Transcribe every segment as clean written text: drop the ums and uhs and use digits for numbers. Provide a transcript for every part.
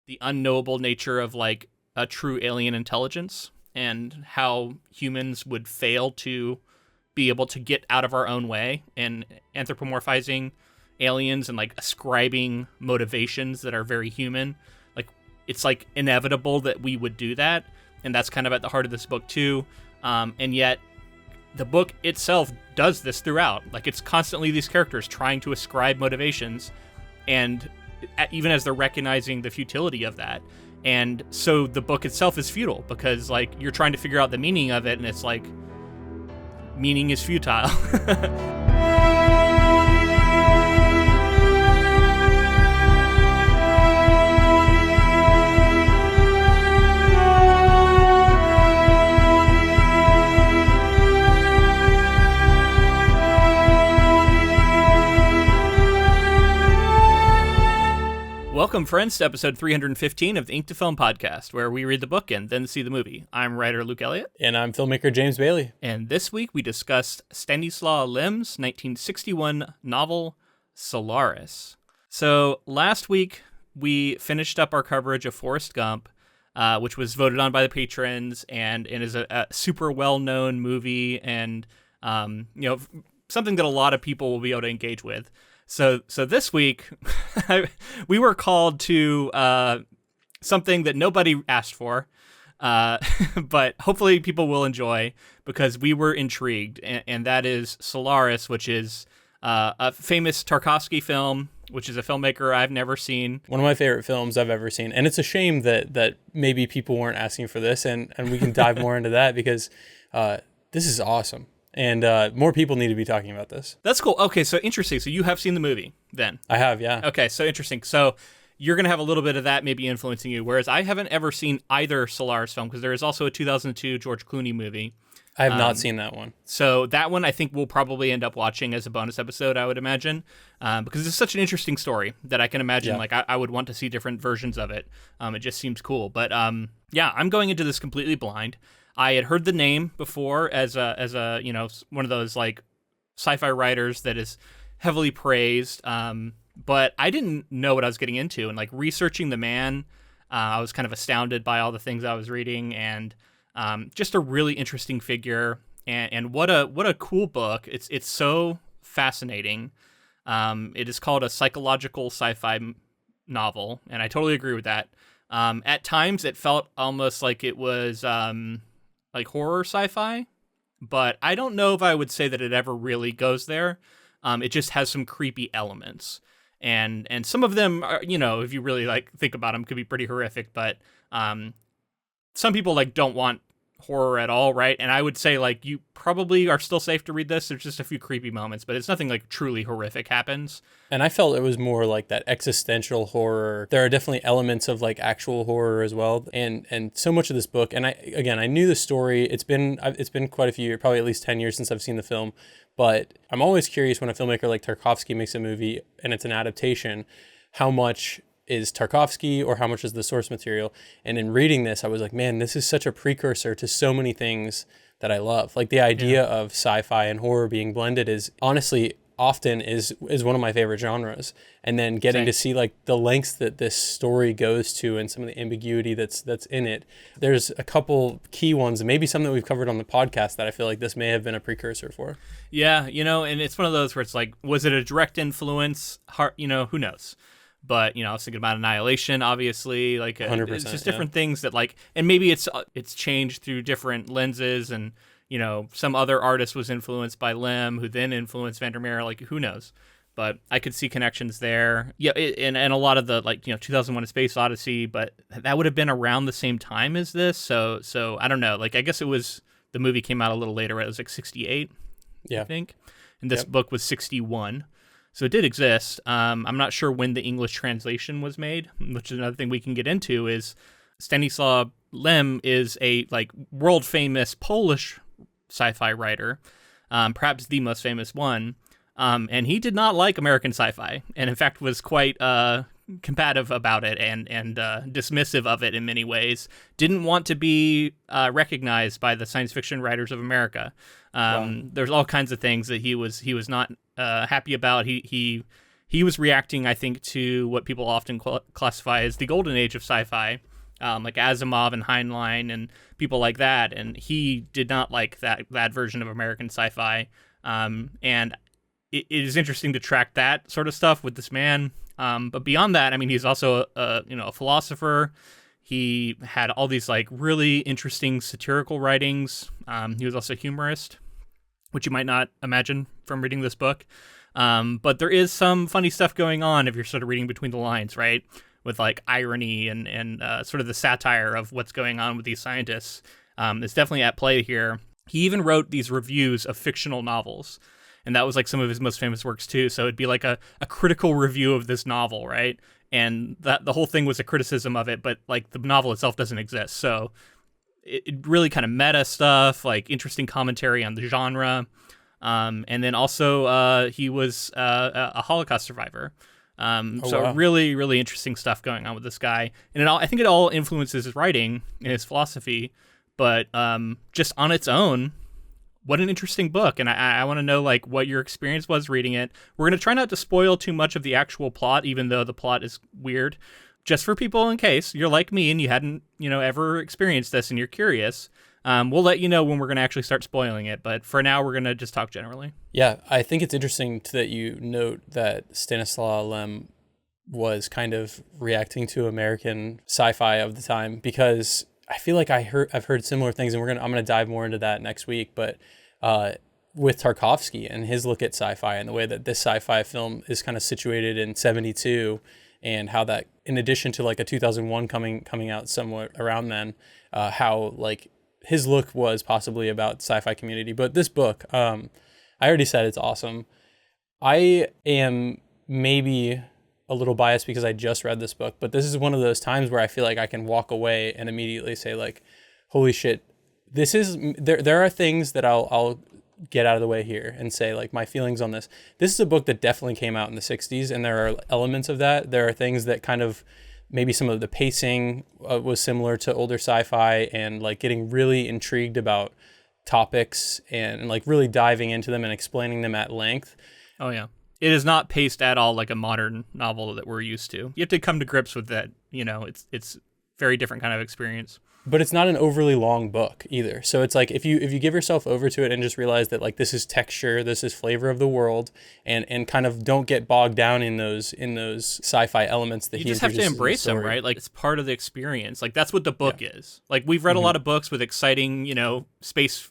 the unknowable nature of like a true alien intelligence and how humans would fail to be able to get out of our own way, and anthropomorphizing aliens and like ascribing motivations that are very human. Like it's like inevitable that we would do that, and that's kind of at the heart of this book too. And yet the book itself does this throughout. Like it's constantly these characters trying to ascribe motivations, and even as they're recognizing the futility of that. And so the book itself is futile because like you're trying to figure out the meaning of it, and it's like meaning is futile. Welcome, friends, to episode 315 of the Ink to Film podcast, where we read the book and then see the movie. I'm writer Luke Elliott. And I'm filmmaker James Bailey. And this week we discussed Stanislaw Lem's 1961 novel, Solaris. So last week we finished up our coverage of Forrest Gump, which was voted on by the patrons and is a super well-known movie and something that a lot of people will be able to engage with. So this week, we were called to something that nobody asked for, but hopefully people will enjoy because we were intrigued, and that is Solaris, which is a famous Tarkovsky film, which is a filmmaker I've never seen. One of my favorite films I've ever seen, and it's a shame that maybe people weren't asking for this, and we can dive more into that because this is awesome. And more people need to be talking about this. That's cool. Okay, so interesting. So you have seen the movie then? I have, yeah. Okay, so interesting. So you're going to have a little bit of that maybe influencing you, whereas I haven't ever seen either Solaris film because there is also a 2002 George Clooney movie. I have not seen that one. So that one I think we'll probably end up watching as a bonus episode, I would imagine, because it's such an interesting story that I can imagine I would want to see different versions of it. It just seems cool. But yeah, I'm going into this completely blind. I had heard the name before as a one of those like sci-fi writers that is heavily praised, but I didn't know what I was getting into. And like researching the man, I was kind of astounded by all the things I was reading, and just a really interesting figure. And what a cool book! It's so fascinating. It is called a psychological sci-fi novel, and I totally agree with that. At times, it felt almost like it was like horror sci-fi, but I don't know if I would say that it ever really goes there. It just has some creepy elements, and some of them are, if you really like think about them, could be pretty horrific. But some people like don't want horror at all, right? And I would say like you probably are still safe to read this. There's just a few creepy moments, but it's nothing like truly horrific happens. And I felt it was more like that existential horror. There are definitely elements of like actual horror as well. And so much of this book, and I knew the story. It's been quite a few years, probably at least 10 years since I've seen the film. But I'm always curious when a filmmaker like Tarkovsky makes a movie and it's an adaptation, how much is Tarkovsky or how much is the source material. And in reading this, I was like, man, this is such a precursor to so many things that I love. Like the idea of sci-fi and horror being blended is honestly often is one of my favorite genres. And then getting to see like the lengths that this story goes to and some of the ambiguity that's in it. There's a couple key ones, and maybe some that we've covered on the podcast that I feel like this may have been a precursor for. Yeah, and it's one of those where it's like, was it a direct influence? Who knows? But, I was thinking about Annihilation, obviously, like 100%, it's just different things that like, and maybe it's changed through different lenses, and, some other artist was influenced by Lem, who then influenced Vandermeer, like who knows? But I could see connections there. Yeah, and a lot of the 2001: A Space Odyssey, but that would have been around the same time as this. So I don't know. Like I guess the movie came out a little later, right? It was like 1968, I think. And this book was 1961. So it did exist. I'm not sure when the English translation was made, which is another thing we can get into. Is Stanislaw Lem is a world famous Polish sci-fi writer, perhaps the most famous one, and he did not like American sci-fi, and in fact was quite combative about it and dismissive of it in many ways. Didn't want to be recognized by the science fiction writers of America. There's all kinds of things that he was not happy about. He he was reacting, I think, to what people often classify as the golden age of sci-fi, like Asimov and Heinlein and people like that. And he did not like that version of American sci-fi. And it is interesting to track that sort of stuff with this man. But beyond that, I mean, he's also a philosopher. He had all these like really interesting satirical writings. He was also a humorist, which you might not imagine from reading this book. But there is some funny stuff going on if you're sort of reading between the lines, right? With like irony and sort of the satire of what's going on with these scientists. It's definitely at play here. He even wrote these reviews of fictional novels. And that was like some of his most famous works too. So it'd be like a critical review of this novel, right? And that the whole thing was a criticism of it, but like the novel itself doesn't exist. So it really kind of meta stuff, like interesting commentary on the genre. And then also he was a Holocaust survivor. So really, really interesting stuff going on with this guy. And I think it all influences his writing and his philosophy. But just on its own, what an interesting book. And I want to know like what your experience was reading it. We're going to try not to spoil too much of the actual plot, even though the plot is weird, just for people in case you're like me and you hadn't, ever experienced this and you're curious. We'll let you know when we're going to actually start spoiling it. But for now, we're going to just talk generally. Yeah, I think it's interesting that you note that Stanislaw Lem was kind of reacting to American sci-fi of the time, because I feel like I've heard similar things, and I'm gonna dive more into that next week. But with Tarkovsky and his look at sci-fi and the way that this sci-fi film is kind of situated in 1972, and how that, in addition to like a 2001 coming out somewhat around then, how like his look was possibly about sci-fi community. But this book, I already said it's awesome. I am maybe a little biased because I just read this book, but this is one of those times where I feel like I can walk away and immediately say like, holy shit, there are things that I'll get out of the way here and say like my feelings on this. This is a book that definitely came out in the 60s, and there are elements of that. There are things that kind of, maybe some of the pacing was similar to older sci-fi, and like getting really intrigued about topics and like really diving into them and explaining them at length. Oh yeah. It is not paced at all like a modern novel that we're used to. You have to come to grips with that. It's very different kind of experience. But it's not an overly long book either. So it's like if you give yourself over to it and just realize that like this is texture, this is flavor of the world, and kind of don't get bogged down in those sci-fi elements that you just have to embrace them, right? Like it's part of the experience. Like that's what the book is. Like we've read a lot of books with exciting, space,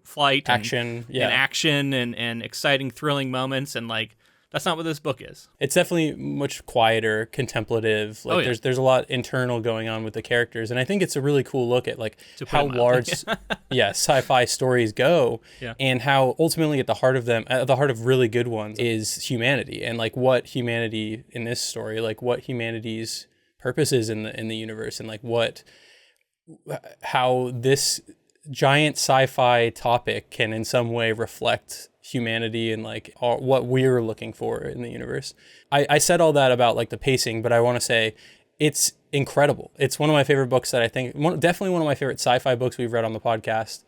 flight, action, and action and exciting, thrilling moments, and like that's not what this book is. It's definitely much quieter, contemplative. Like there's a lot internal going on with the characters, and I think it's a really cool look at like how large, sci-fi stories go, and how ultimately at the heart of them, at the heart of really good ones, is humanity, and like what humanity in this story, like what humanity's purpose is in the universe, and like how this giant sci-fi topic can in some way reflect humanity and like what we're looking for in the universe. I said all that about like the pacing, but I want to say it's incredible. It's one of my favorite books that I think, definitely one of my favorite sci-fi books we've read on the podcast.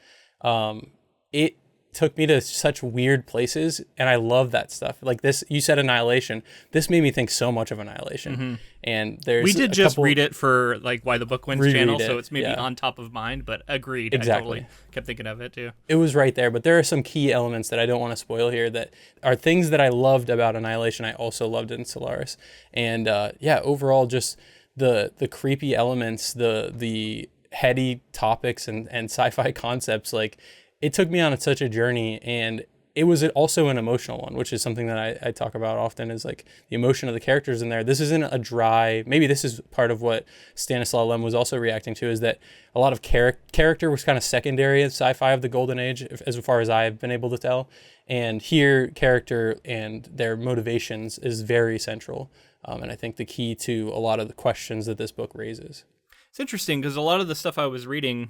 It took me to such weird places, and I love that stuff. Like this, you said Annihilation. This made me think so much of Annihilation. Mm-hmm. And we did just read it for like Why the Book Wins channel, so it's maybe on top of mind, but agreed. Exactly. I totally kept thinking of it too. It was right there, but there are some key elements that I don't want to spoil here that are things that I loved about Annihilation. I also loved in Solaris. And overall just the creepy elements, the heady topics and sci-fi concepts, like it took me on such a journey, and it was also an emotional one, which is something that I talk about often, is like the emotion of the characters in there. This isn't a dry, maybe this is part of what Stanislaw Lem was also reacting to, is that a lot of character was kind of secondary in sci-fi of the golden age, as far as I've been able to tell. And here, character and their motivations is very central. And I think the key to a lot of the questions that this book raises. It's interesting because a lot of the stuff I was reading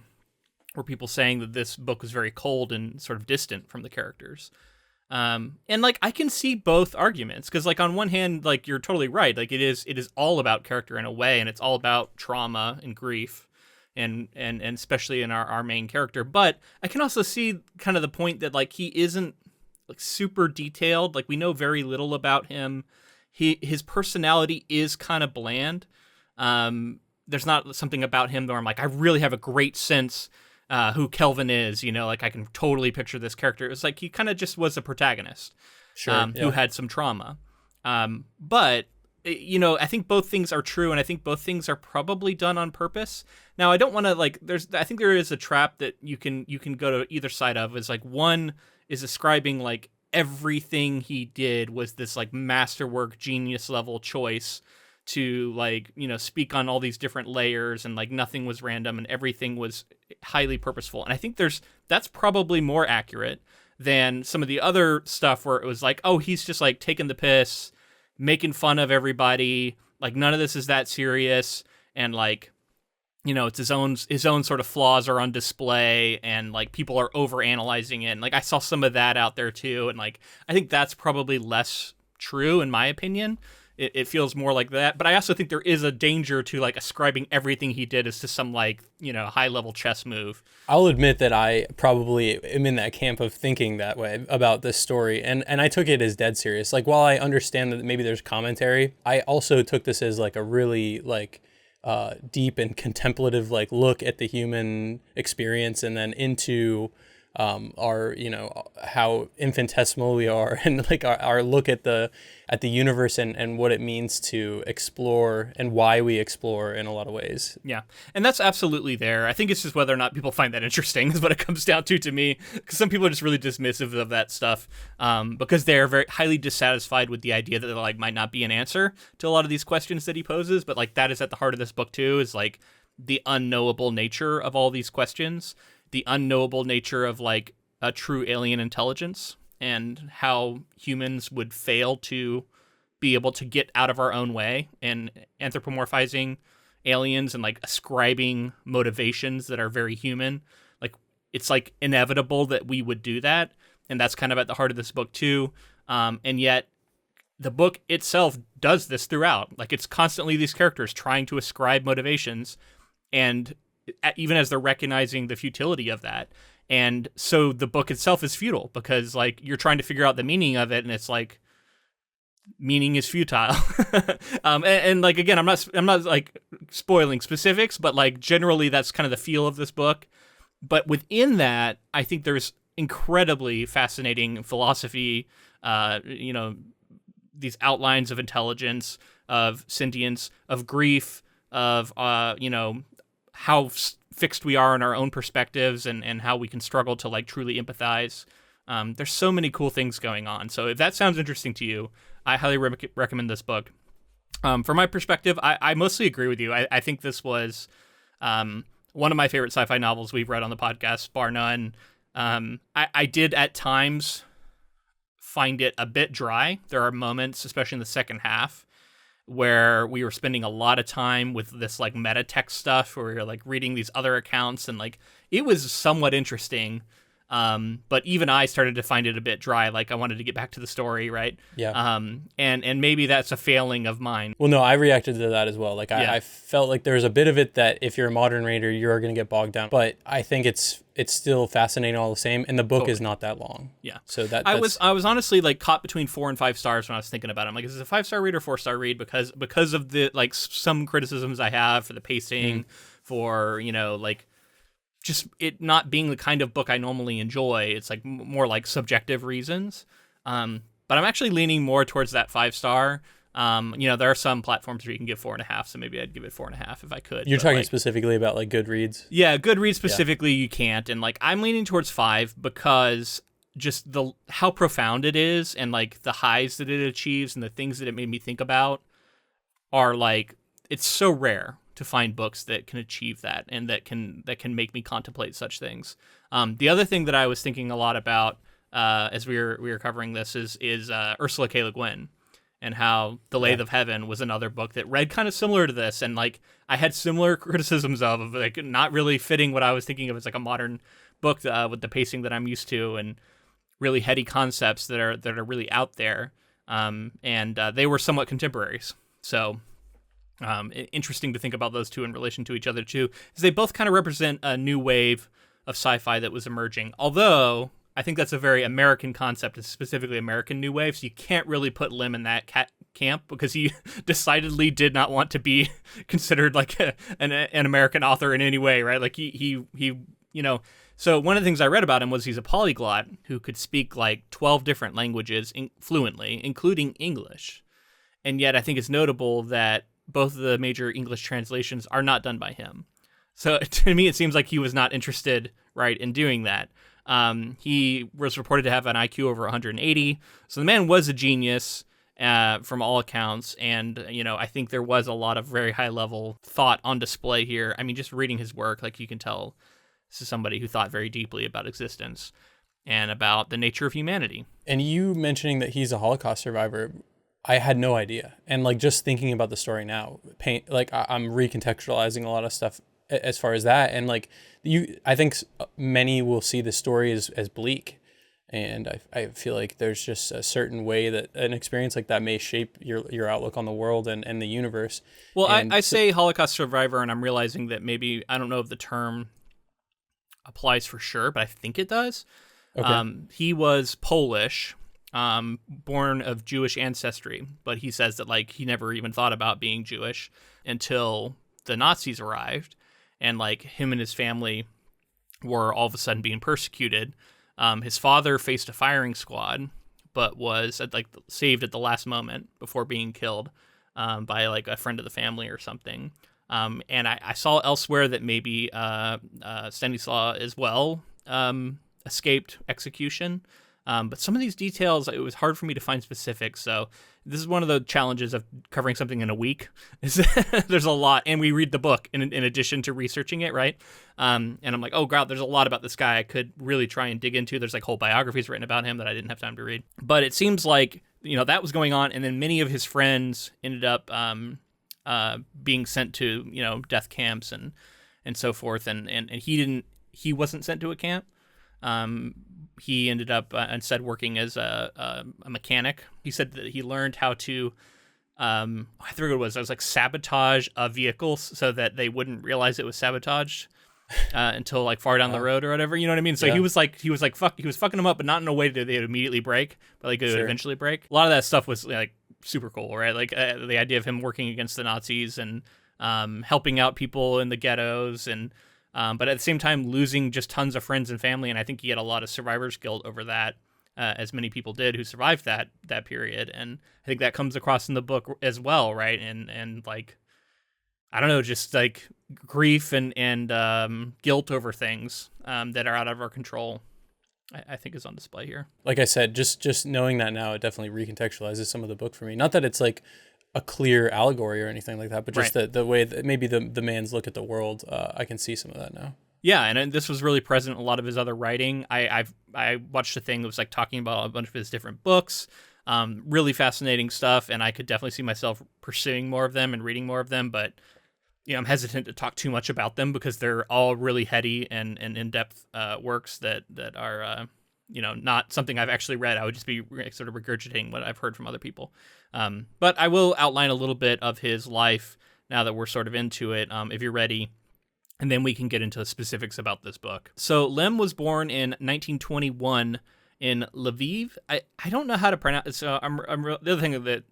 were people saying that this book was very cold and sort of distant from the characters. And like, I can see both arguments, because like on one hand, like you're totally right. Like it is all about character in a way, and it's all about trauma and grief and especially in our main character. But I can also see kind of the point that like he isn't like super detailed. Like we know very little about him. his personality is kind of bland. There's not something about him where I'm like, I really have a great sense who Kelvin is, like I can totally picture this character. It's like he kind of just was a protagonist who had some trauma. But I think both things are true, and I think both things are probably done on purpose. Now, I don't want to I think there is a trap that you can go to either side of. Is like one is ascribing like everything he did was this like masterwork, genius level choice to like, speak on all these different layers, and like nothing was random and everything was highly purposeful. And I think that's probably more accurate than some of the other stuff where it was like, oh, he's just like taking the piss, making fun of everybody. Like none of this is that serious. And like, it's his own sort of flaws are on display, and like people are over analyzing it. And like I saw some of that out there too. And like, I think that's probably less true in my opinion. It feels more like that. But I also think there is a danger to like ascribing everything he did as to some like, high level chess move. I'll admit that I probably am in that camp of thinking that way about this story. And I took it as dead serious. Like, while I understand that maybe there's commentary, I also took this as like a really like deep and contemplative like look at the human experience, and then into our how infinitesimal we are, and like our look at the universe and what it means to explore and why we explore in a lot of ways. Yeah, and that's absolutely there. I think it's just whether or not people find that interesting is what it comes down to me, because some people are just really dismissive of that stuff because they're very highly dissatisfied with the idea that there like might not be an answer to a lot of these questions that he poses. But like that is at the heart of this book too, is like the unknowable nature of all these questions, the unknowable nature of like a true alien intelligence, and how humans would fail to be able to get out of our own way, and anthropomorphizing aliens and like ascribing motivations that are very human. Like it's like inevitable that we would do that. And that's kind of at the heart of this book too. And yet the book itself does this throughout. Like it's constantly these characters trying to ascribe motivations, and even as they're recognizing the futility of that. And so the book itself is futile, because like you're trying to figure out the meaning of it, and it's like meaning is futile. And like again, I'm not like spoiling specifics, but like generally that's kind of the feel of this book. But within that, I think there's incredibly fascinating philosophy, these outlines of intelligence, of sentience, of grief, of how fixed we are in our own perspectives, and how we can struggle to like truly empathize. There's so many cool things going on. So if that sounds interesting to you, I highly recommend this book. From my perspective, I mostly agree with you. I think this was one of my favorite sci-fi novels we've read on the podcast, bar none. I did at times find it a bit dry. There are moments, especially in the second half, where we were spending a lot of time with this like meta text stuff, where we were like reading these other accounts, and like it was somewhat interesting. But even I started to find it a bit dry. Like I wanted to get back to the story, right? Yeah. And maybe that's a failing of mine. Well, no, I reacted to that as well. Like I felt like there's a bit of it that if you're a modern reader, you're going to get bogged down. But I think it's still fascinating all the same, and the book is not that long. Yeah. So I was honestly like caught between 4 and 5 stars when I was thinking about it. I'm like, is it a 5-star read or 4-star read? Because of the like some criticisms I have for the pacing, for like just it not being the kind of book I normally enjoy. It's like more like subjective reasons. But I'm actually leaning more towards that 5-star. There are some platforms where you can give 4.5, so maybe I'd give it 4.5 if I could. You're talking specifically about like Goodreads? Yeah, Goodreads specifically, you can't. And like I'm leaning towards 5 because just how profound it is, and like the highs that it achieves and the things that it made me think about are like, it's so rare to find books that can achieve that, and that can make me contemplate such things. The other thing that I was thinking a lot about as we were covering this is Ursula K. Le Guin, and how The Lathe of Heaven was another book that read kind of similar to this, and like I had similar criticisms of like not really fitting what I was thinking of as like a modern book with the pacing that I'm used to, and really heady concepts that are really out there. And they were somewhat contemporaries. So interesting to think about those two in relation to each other too, because they both kind of represent a new wave of sci-fi that was emerging. Although I think that's a very American concept, specifically American New Wave. So you can't really put Lem in that camp because he decidedly did not want to be considered like an American author in any way, right? Like he So one of the things I read about him was he's a polyglot who could speak like 12 different languages fluently, including English. And yet I think it's notable that both of the major English translations are not done by him. So to me, it seems like he was not interested, right, in doing that. He was reported to have an IQ over 180. So the man was a genius from all accounts. And, I think there was a lot of very high level thought on display here. I mean, just reading his work, like you can tell this is somebody who thought very deeply about existence and about the nature of humanity. And you mentioning that he's a Holocaust survivor, I had no idea. And like just thinking about the story now, I'm recontextualizing a lot of stuff as far as that. And like I think many will see the story as bleak. And I feel like there's just a certain way that an experience like that may shape your outlook on the world and the universe. Well, I say Holocaust survivor, and I'm realizing that maybe, I don't know if the term applies for sure, but I think it does. Okay. He was Polish, born of Jewish ancestry, but he says that like he never even thought about being Jewish until the Nazis arrived, and like him and his family were all of a sudden being persecuted. His father faced a firing squad, but was saved at the last moment before being killed by like a friend of the family or something. And I saw elsewhere that maybe Stanislaw as well escaped execution. But some of these details, it was hard for me to find specifics. So this is one of the challenges of covering something in a week. Is there's a lot, and we read the book in addition to researching it, right? And I'm like, oh god, there's a lot about this guy I could really try and dig into. There's like whole biographies written about him that I didn't have time to read. But it seems like that was going on, and then many of his friends ended up being sent to death camps and so forth, and he wasn't sent to a camp. He ended up instead working as a mechanic. He said that he learned how to, I forget what it was like sabotage vehicles so that they wouldn't realize it was sabotaged until like far down the road or whatever. You know what I mean? So yeah. he was fucking them up, but not in a way that they would immediately break, but like it would eventually break. A lot of that stuff was like super cool, right? Like the idea of him working against the Nazis and helping out people in the ghettos and. But at the same time, losing just tons of friends and family, and I think he had a lot of survivor's guilt over that, as many people did who survived that period, and I think that comes across in the book as well, right? And like, I don't know, just like grief and guilt over things that are out of our control, I think is on display here. Like I said, just knowing that now, it definitely recontextualizes some of the book for me. Not that it's like a clear allegory or anything like that, but just the way that maybe the man's look at the world, I can see some of that now. Yeah, and this was really present in a lot of his other writing. I watched a thing that was like talking about a bunch of his different books, really fascinating stuff, and I could definitely see myself pursuing more of them and reading more of them, but I'm hesitant to talk too much about them because they're all really heady and in-depth works that are not something I've actually read. I would just be sort of regurgitating what I've heard from other people. But I will outline a little bit of his life now that we're sort of into it, if you're ready, and then we can get into the specifics about this book. So Lem was born in 1921 in Lviv. I don't know how to pronounce it, so the other thing that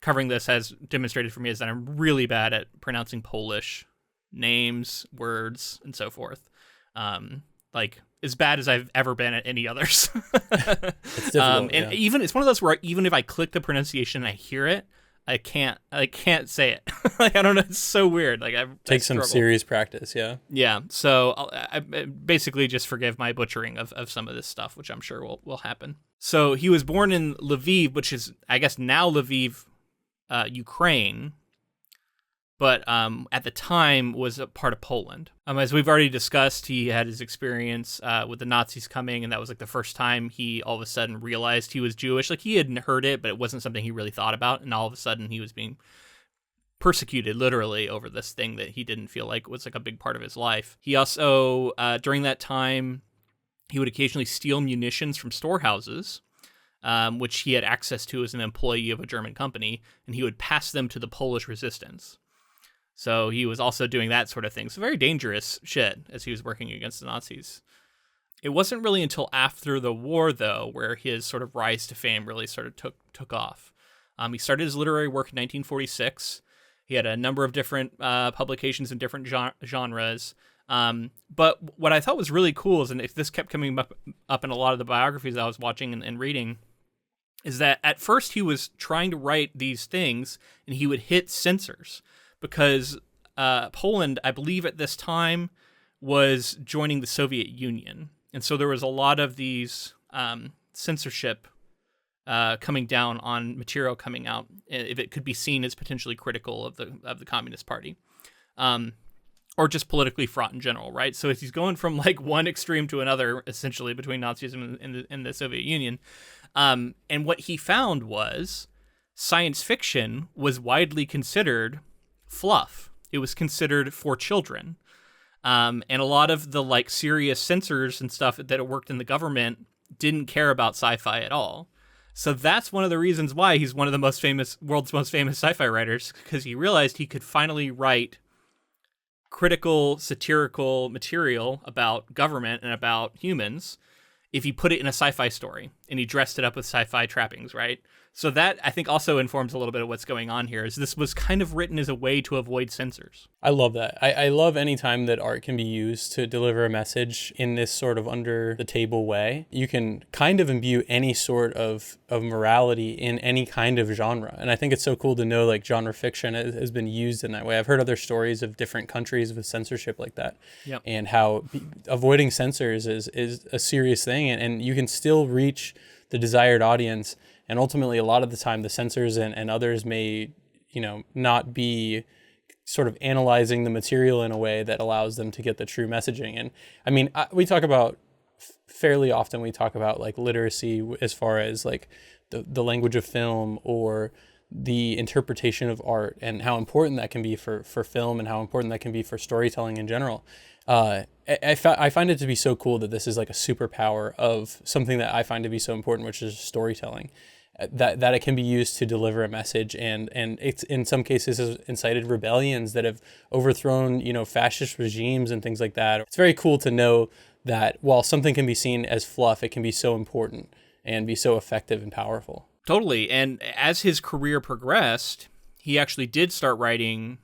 covering this has demonstrated for me is that I'm really bad at pronouncing Polish names, words, and so forth. Like as bad as I've ever been at any others. It's difficult, and even it's one of those where even if I click the pronunciation and I hear it, I can't say it. Like I don't know, it's so weird. Like I take some serious practice, yeah. Yeah, so I basically just forgive my butchering of some of this stuff, which I'm sure will happen. So he was born in Lviv, which is I guess now Lviv, Ukraine. But at the time was a part of Poland. As we've already discussed, he had his experience with the Nazis coming, and that was like the first time he all of a sudden realized he was Jewish. Like he had heard it, but it wasn't something he really thought about, and all of a sudden he was being persecuted literally over this thing that he didn't feel like was like a big part of his life. He also, during that time, he would occasionally steal munitions from storehouses, which he had access to as an employee of a German company, and he would pass them to the Polish resistance. So he was also doing that sort of thing. So very dangerous shit as he was working against the Nazis. It wasn't really until after the war, though, where his sort of rise to fame really sort of took off. He started his literary work in 1946. He had a number of different publications in different genres. But what I thought was really cool is, and if this kept coming up in a lot of the biographies I was watching and reading, is that at first he was trying to write these things and he would hit censors because Poland, I believe at this time, was joining the Soviet Union. And so there was a lot of these censorship coming down on material coming out if it could be seen as potentially critical of the Communist Party, or just politically fraught in general, right? So if he's going from like one extreme to another, essentially between Nazism and the Soviet Union, and what he found was science fiction was widely considered fluff. It was considered for children. And a lot of the like serious censors and stuff that worked in the government didn't care about sci-fi at all. So that's one of the reasons why he's one of the world's most famous sci-fi writers, because he realized he could finally write critical, satirical material about government and about humans if he put it in a sci-fi story and he dressed it up with sci-fi trappings, right? So that, I think, also informs a little bit of what's going on here, is this was kind of written as a way to avoid censors. I love that. I love any time that art can be used to deliver a message in this sort of under-the-table way. You can kind of imbue any sort of morality in any kind of genre. And I think it's so cool to know, like, genre fiction has been used in that way. I've heard other stories of different countries with censorship like that. Yep. And how avoiding censors is a serious thing. And you can still reach the desired audience. And ultimately, a lot of the time, the censors and others may, not be sort of analyzing the material in a way that allows them to get the true messaging. And I mean, we talk about fairly often, like literacy as far as like the language of film or the interpretation of art and how important that can be for film and how important that can be for storytelling in general. I find it to be so cool that this is like a superpower of something that I find to be so important, which is storytelling. That it can be used to deliver a message, and it's in some cases has incited rebellions that have overthrown fascist regimes and things like that. It's very cool to know that while something can be seen as fluff, it can be so important and be so effective and powerful. Totally. And as his career progressed, he actually did start writing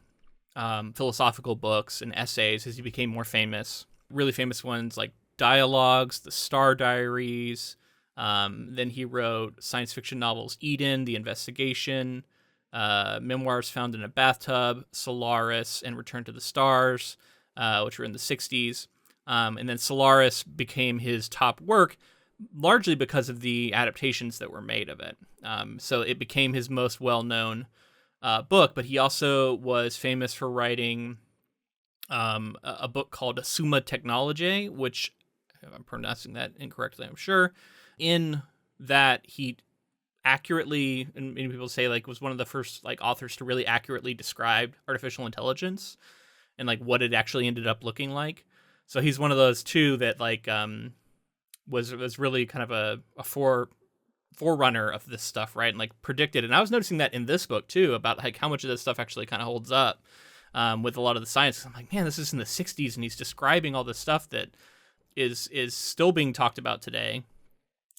philosophical books and essays as he became more famous. Really famous ones like Dialogues, The Star Diaries. Then he wrote science fiction novels Eden, The Investigation, Memoirs Found in a Bathtub, Solaris, and Return to the Stars, which were in the 60s. And then Solaris became his top work, largely because of the adaptations that were made of it. So it became his most well-known book, but he also was famous for writing a book called Summa Technologiae, which, if I'm pronouncing that incorrectly, I'm sure. In that, he accurately, and many people say like was one of the first like authors to really accurately describe artificial intelligence and like what it actually ended up looking like. So he's one of those too that like was really kind of a forerunner of this stuff, right? And like predicted. And I was noticing that in this book too, about like how much of this stuff actually kind of holds up with a lot of the science. I'm like, man, this is in the 60s, and he's describing all this stuff that is still being talked about today.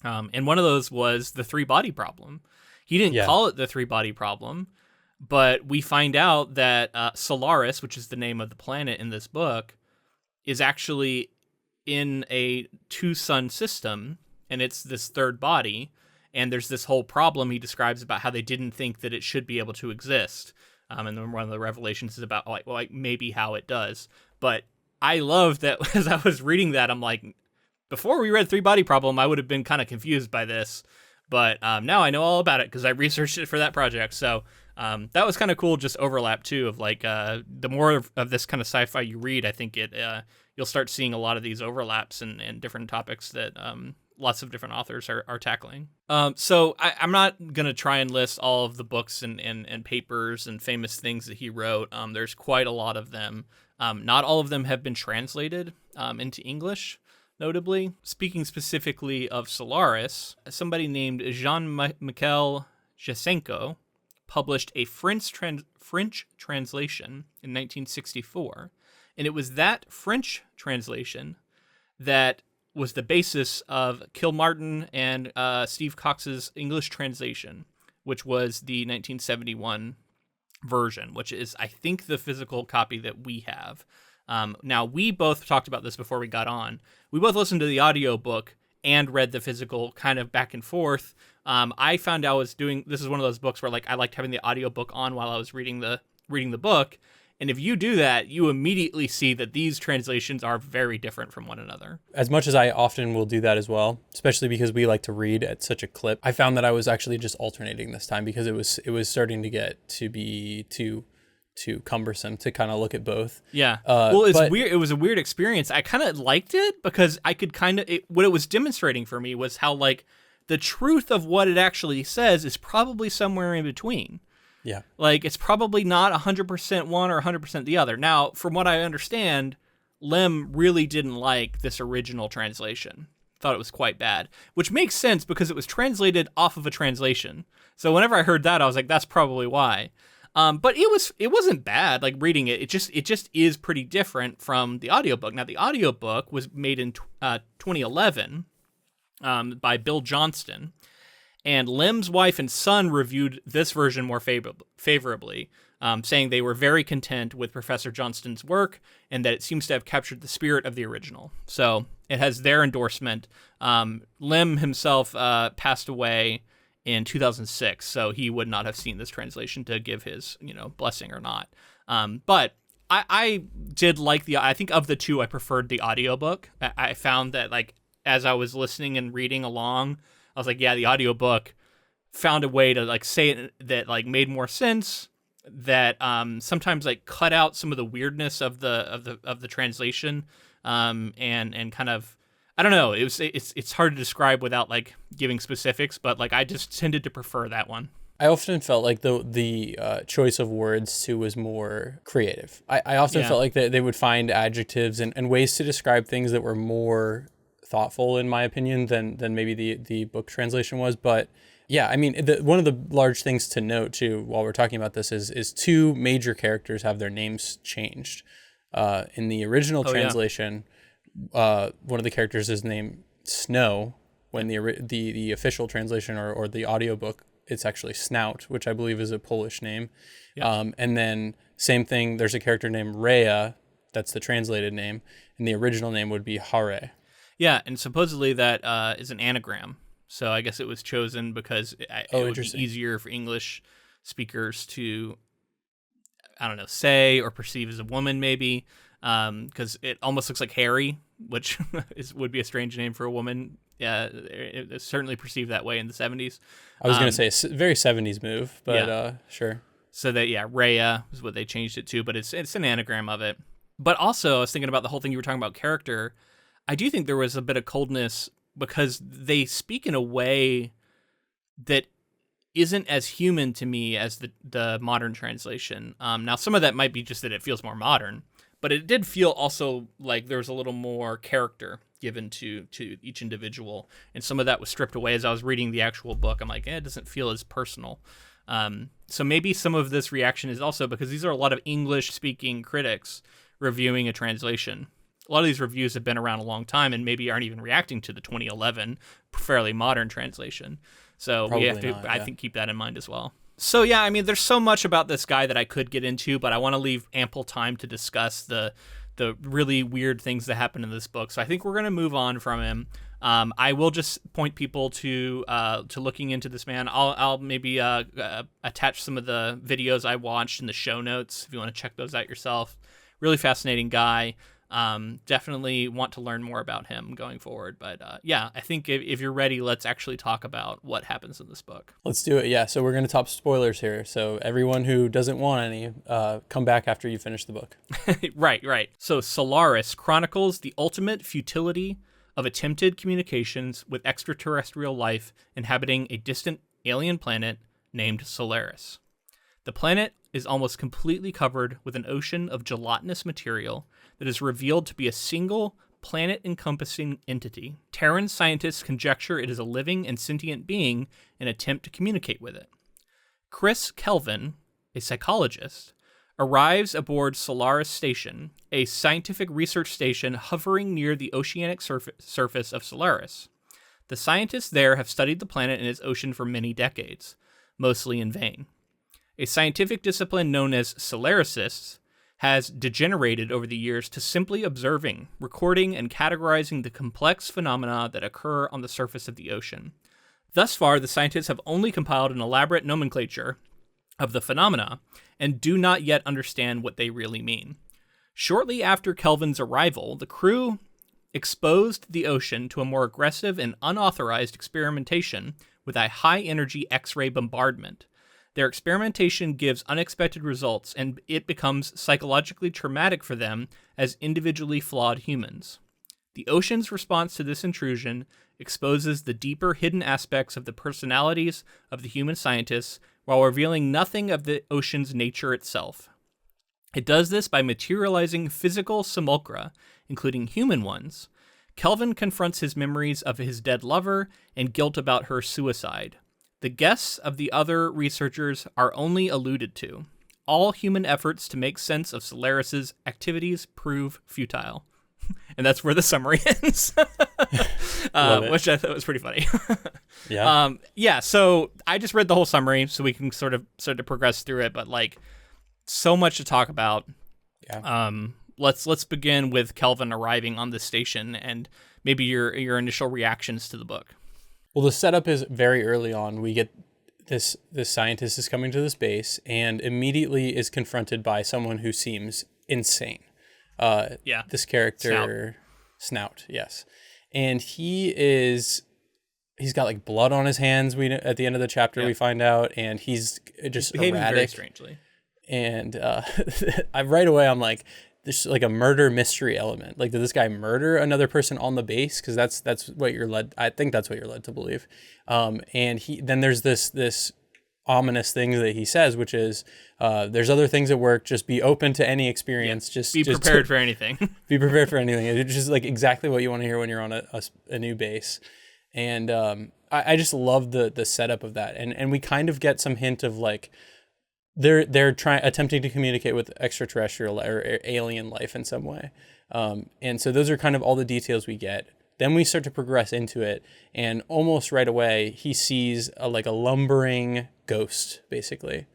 And one of those was the three-body problem. He didn't call it the three-body problem, but we find out that Solaris, which is the name of the planet in this book, is actually in a two-sun system, and it's this third body, and there's this whole problem he describes about how they didn't think that it should be able to exist. And then one of the revelations is about like maybe how it does. But I love that as I was reading that, I'm like, before we read Three Body Problem, I would have been kind of confused by this, but now I know all about it because I researched it for that project. So that was kind of cool, just overlap too of like the more of this kind of sci-fi you read, I think you'll start seeing a lot of these overlaps and different topics that lots of different authors are tackling. So I'm not going to try and list all of the books and papers and famous things that he wrote. There's quite a lot of them. Not all of them have been translated into English. Notably, speaking specifically of Solaris, somebody named Jean-Michel Jasenko published a French translation in 1964, and it was that French translation that was the basis of Kilmartin and Steve Cox's English translation, which was the 1971 version, which is, I think, the physical copy that we have. Now, we both talked about this before we got on. We both listened to the audiobook and read the physical kind of back and forth. I found I was doing, this is one of those books where like I liked having the audiobook on while I was reading the book. And if you do that, you immediately see that these translations are very different from one another. As much as I often will do that as well, especially because we like to read at such a clip, I found that I was actually just alternating this time because it was starting to get to be too cumbersome to kind of look at both. Yeah. Well, it's weird. It was a weird experience. I kind of liked it because I could what it was demonstrating for me was how like the truth of what it actually says is probably somewhere in between. Yeah. Like, it's probably not 100% one or 100% the other. Now, from what I understand, Lem really didn't like this original translation. Thought it was quite bad, which makes sense because it was translated off of a translation. So whenever I heard that, I was like, that's probably why. But it wasn't bad, like, reading it. It just is pretty different from the audiobook. Now, the audiobook was made in 2011 by Bill Johnston. And Lem's wife and son reviewed this version more favorably, saying they were very content with Professor Johnston's work and that it seems to have captured the spirit of the original. So it has their endorsement. Lem himself passed away in 2006, so he would not have seen this translation to give his blessing or not. But I did like I think of the two, I preferred the audiobook. I found that like as I was listening and reading along, I was like, yeah, the audiobook found a way to like say it that like made more sense, that sometimes like cut out some of the weirdness of the translation, and kind of, I don't know, it's hard to describe without like giving specifics, but like I just tended to prefer that one. I often felt like the choice of words too was more creative. I often felt like they would find adjectives and ways to describe things that were more thoughtful, in my opinion, than maybe the book translation was. But yeah, I mean, one of the large things to note too while we're talking about this is two major characters have their names changed. In the original translation, one of the characters is named Snow. When the official translation or the audiobook, it's actually Snout, which I believe is a Polish name. Yeah. And then same thing, there's a character named Rhea, that's the translated name, and the original name would be Hare. Yeah, and supposedly that is an anagram. So I guess it was chosen because it would be easier for English speakers to, I don't know, say or perceive as a woman maybe, because it almost looks like Harry, which would be a strange name for a woman. Yeah, it's certainly perceived that way in the 70s. I was going to say a very 70s move, but sure. So that, yeah, Rhea is what they changed it to, but it's an anagram of it. But also, I was thinking about the whole thing you were talking about character. I do think there was a bit of coldness because they speak in a way that isn't as human to me as the modern translation. Now, some of that might be just that it feels more modern, but it did feel also like there was a little more character given to each individual, and some of that was stripped away as I was reading the actual book. I'm like, it doesn't feel as personal. So maybe some of this reaction is also because these are a lot of English-speaking critics reviewing a translation. A lot of these reviews have been around a long time and maybe aren't even reacting to the 2011 fairly modern translation. So we have to, I think, keep that in mind as well. So yeah, I mean, there's so much about this guy that I could get into, but I want to leave ample time to discuss the really weird things that happen in this book. So I think we're going to move on from him. I will just point people to looking into this man. I'll maybe attach some of the videos I watched in the show notes if you want to check those out yourself. Really fascinating guy. Definitely want to learn more about him going forward. But yeah, I think if you're ready, let's actually talk about what happens in this book. Let's do it. Yeah. So we're going to top spoilers here. So everyone who doesn't want any, come back after you finish the book. Right. So Solaris chronicles the ultimate futility of attempted communications with extraterrestrial life inhabiting a distant alien planet named Solaris. The planet is almost completely covered with an ocean of gelatinous material that is revealed to be a single planet-encompassing entity. Terran scientists conjecture it is a living and sentient being and attempt to communicate with it. Chris Kelvin, a psychologist, arrives aboard Solaris Station, a scientific research station hovering near the oceanic surface of Solaris. The scientists there have studied the planet and its ocean for many decades, mostly in vain. A scientific discipline known as Solaricists has degenerated over the years to simply observing, recording, and categorizing the complex phenomena that occur on the surface of the ocean. Thus far, the scientists have only compiled an elaborate nomenclature of the phenomena and do not yet understand what they really mean. Shortly after Kelvin's arrival, the crew exposed the ocean to a more aggressive and unauthorized experimentation with a high-energy X-ray bombardment. Their experimentation gives unexpected results, and it becomes psychologically traumatic for them as individually flawed humans. The ocean's response to this intrusion exposes the deeper hidden aspects of the personalities of the human scientists while revealing nothing of the ocean's nature itself. It does this by materializing physical simulacra, including human ones. Kelvin confronts his memories of his dead lover and guilt about her suicide. The guests of the other researchers are only alluded to. All human efforts to make sense of Solaris's activities prove futile. And that's where the summary ends, which I thought was pretty funny. Yeah. So I just read the whole summary so we can sort of progress through it, but like so much to talk about. Yeah. Let's begin with Kelvin arriving on the station and maybe your initial reactions to the book. Well, the setup is very early on. We get this scientist is coming to this base and immediately is confronted by someone who seems insane. This character, Snout, yes. And he's got like blood on his hands. At the end of the chapter, we find out, and he's just behaving erratic. Very strangely. And right away, I'm like, there's like a murder mystery element. Like, did this guy murder another person on the base? Because that's what you're led. I think that's what you're led to believe. And then there's this ominous thing that he says, which is, there's other things at work. Just be open to any experience. Just be prepared for anything. Be prepared for anything. It's just like exactly what you want to hear when you're on a new base. And I just love the setup of that. And we kind of get some hint of like they're attempting to communicate with extraterrestrial or alien life in some way. And so those are kind of all the details we get. Then we start to progress into it, and almost right away he sees a lumbering ghost, basically.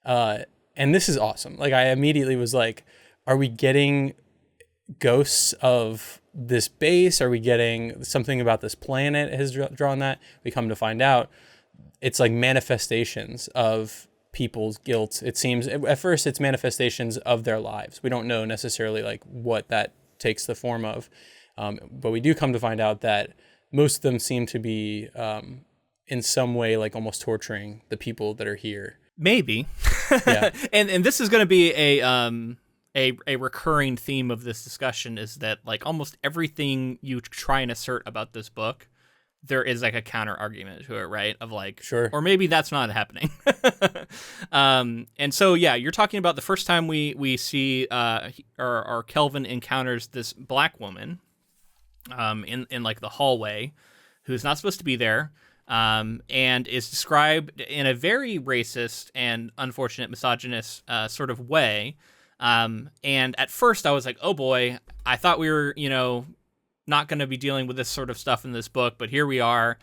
And this is awesome. Like, I immediately was like, are we getting ghosts of this base? Are we getting something about this planet has drawn that? We come to find out it's like manifestations of people's guilt. It seems at first it's manifestations of their lives. We don't know necessarily like what that takes the form of. But we do come to find out that most of them seem to be in some way like almost torturing the people that are here. Maybe. Yeah. and this is going to be a recurring theme of this discussion, is that like almost everything you try and assert about this book, there is like a counter argument to it, right? Of like, sure, or maybe that's not happening. And so, yeah, you're talking about the first time we see or Kelvin encounters this black woman in like the hallway, who's not supposed to be there, and is described in a very racist and unfortunate misogynist sort of way. And at first I was like, oh boy, I thought we were, not going to be dealing with this sort of stuff in this book, but here we are,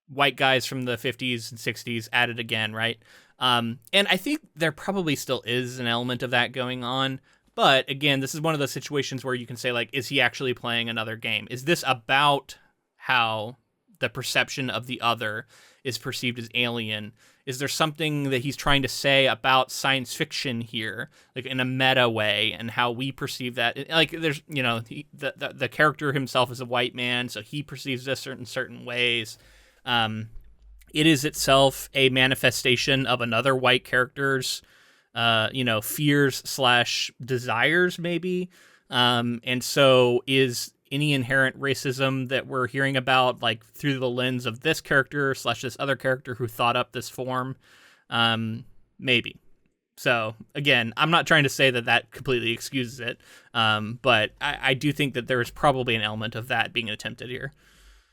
white guys from the 50s and 60s at it again, right? And I think there probably still is an element of that going on. But again, this is one of those situations where you can say, like, is he actually playing another game? Is this about how the perception of the other is perceived as alien? Is there something that he's trying to say about science fiction here, like in a meta way, and how we perceive that? Like, there's, the character himself is a white man, so he perceives this certain ways. It is itself a manifestation of another white character's fears / desires, maybe. And so is any inherent racism that we're hearing about, like through the lens of this character / this other character who thought up this form, maybe. So again, I'm not trying to say that completely excuses it. But I do think that there is probably an element of that being attempted here.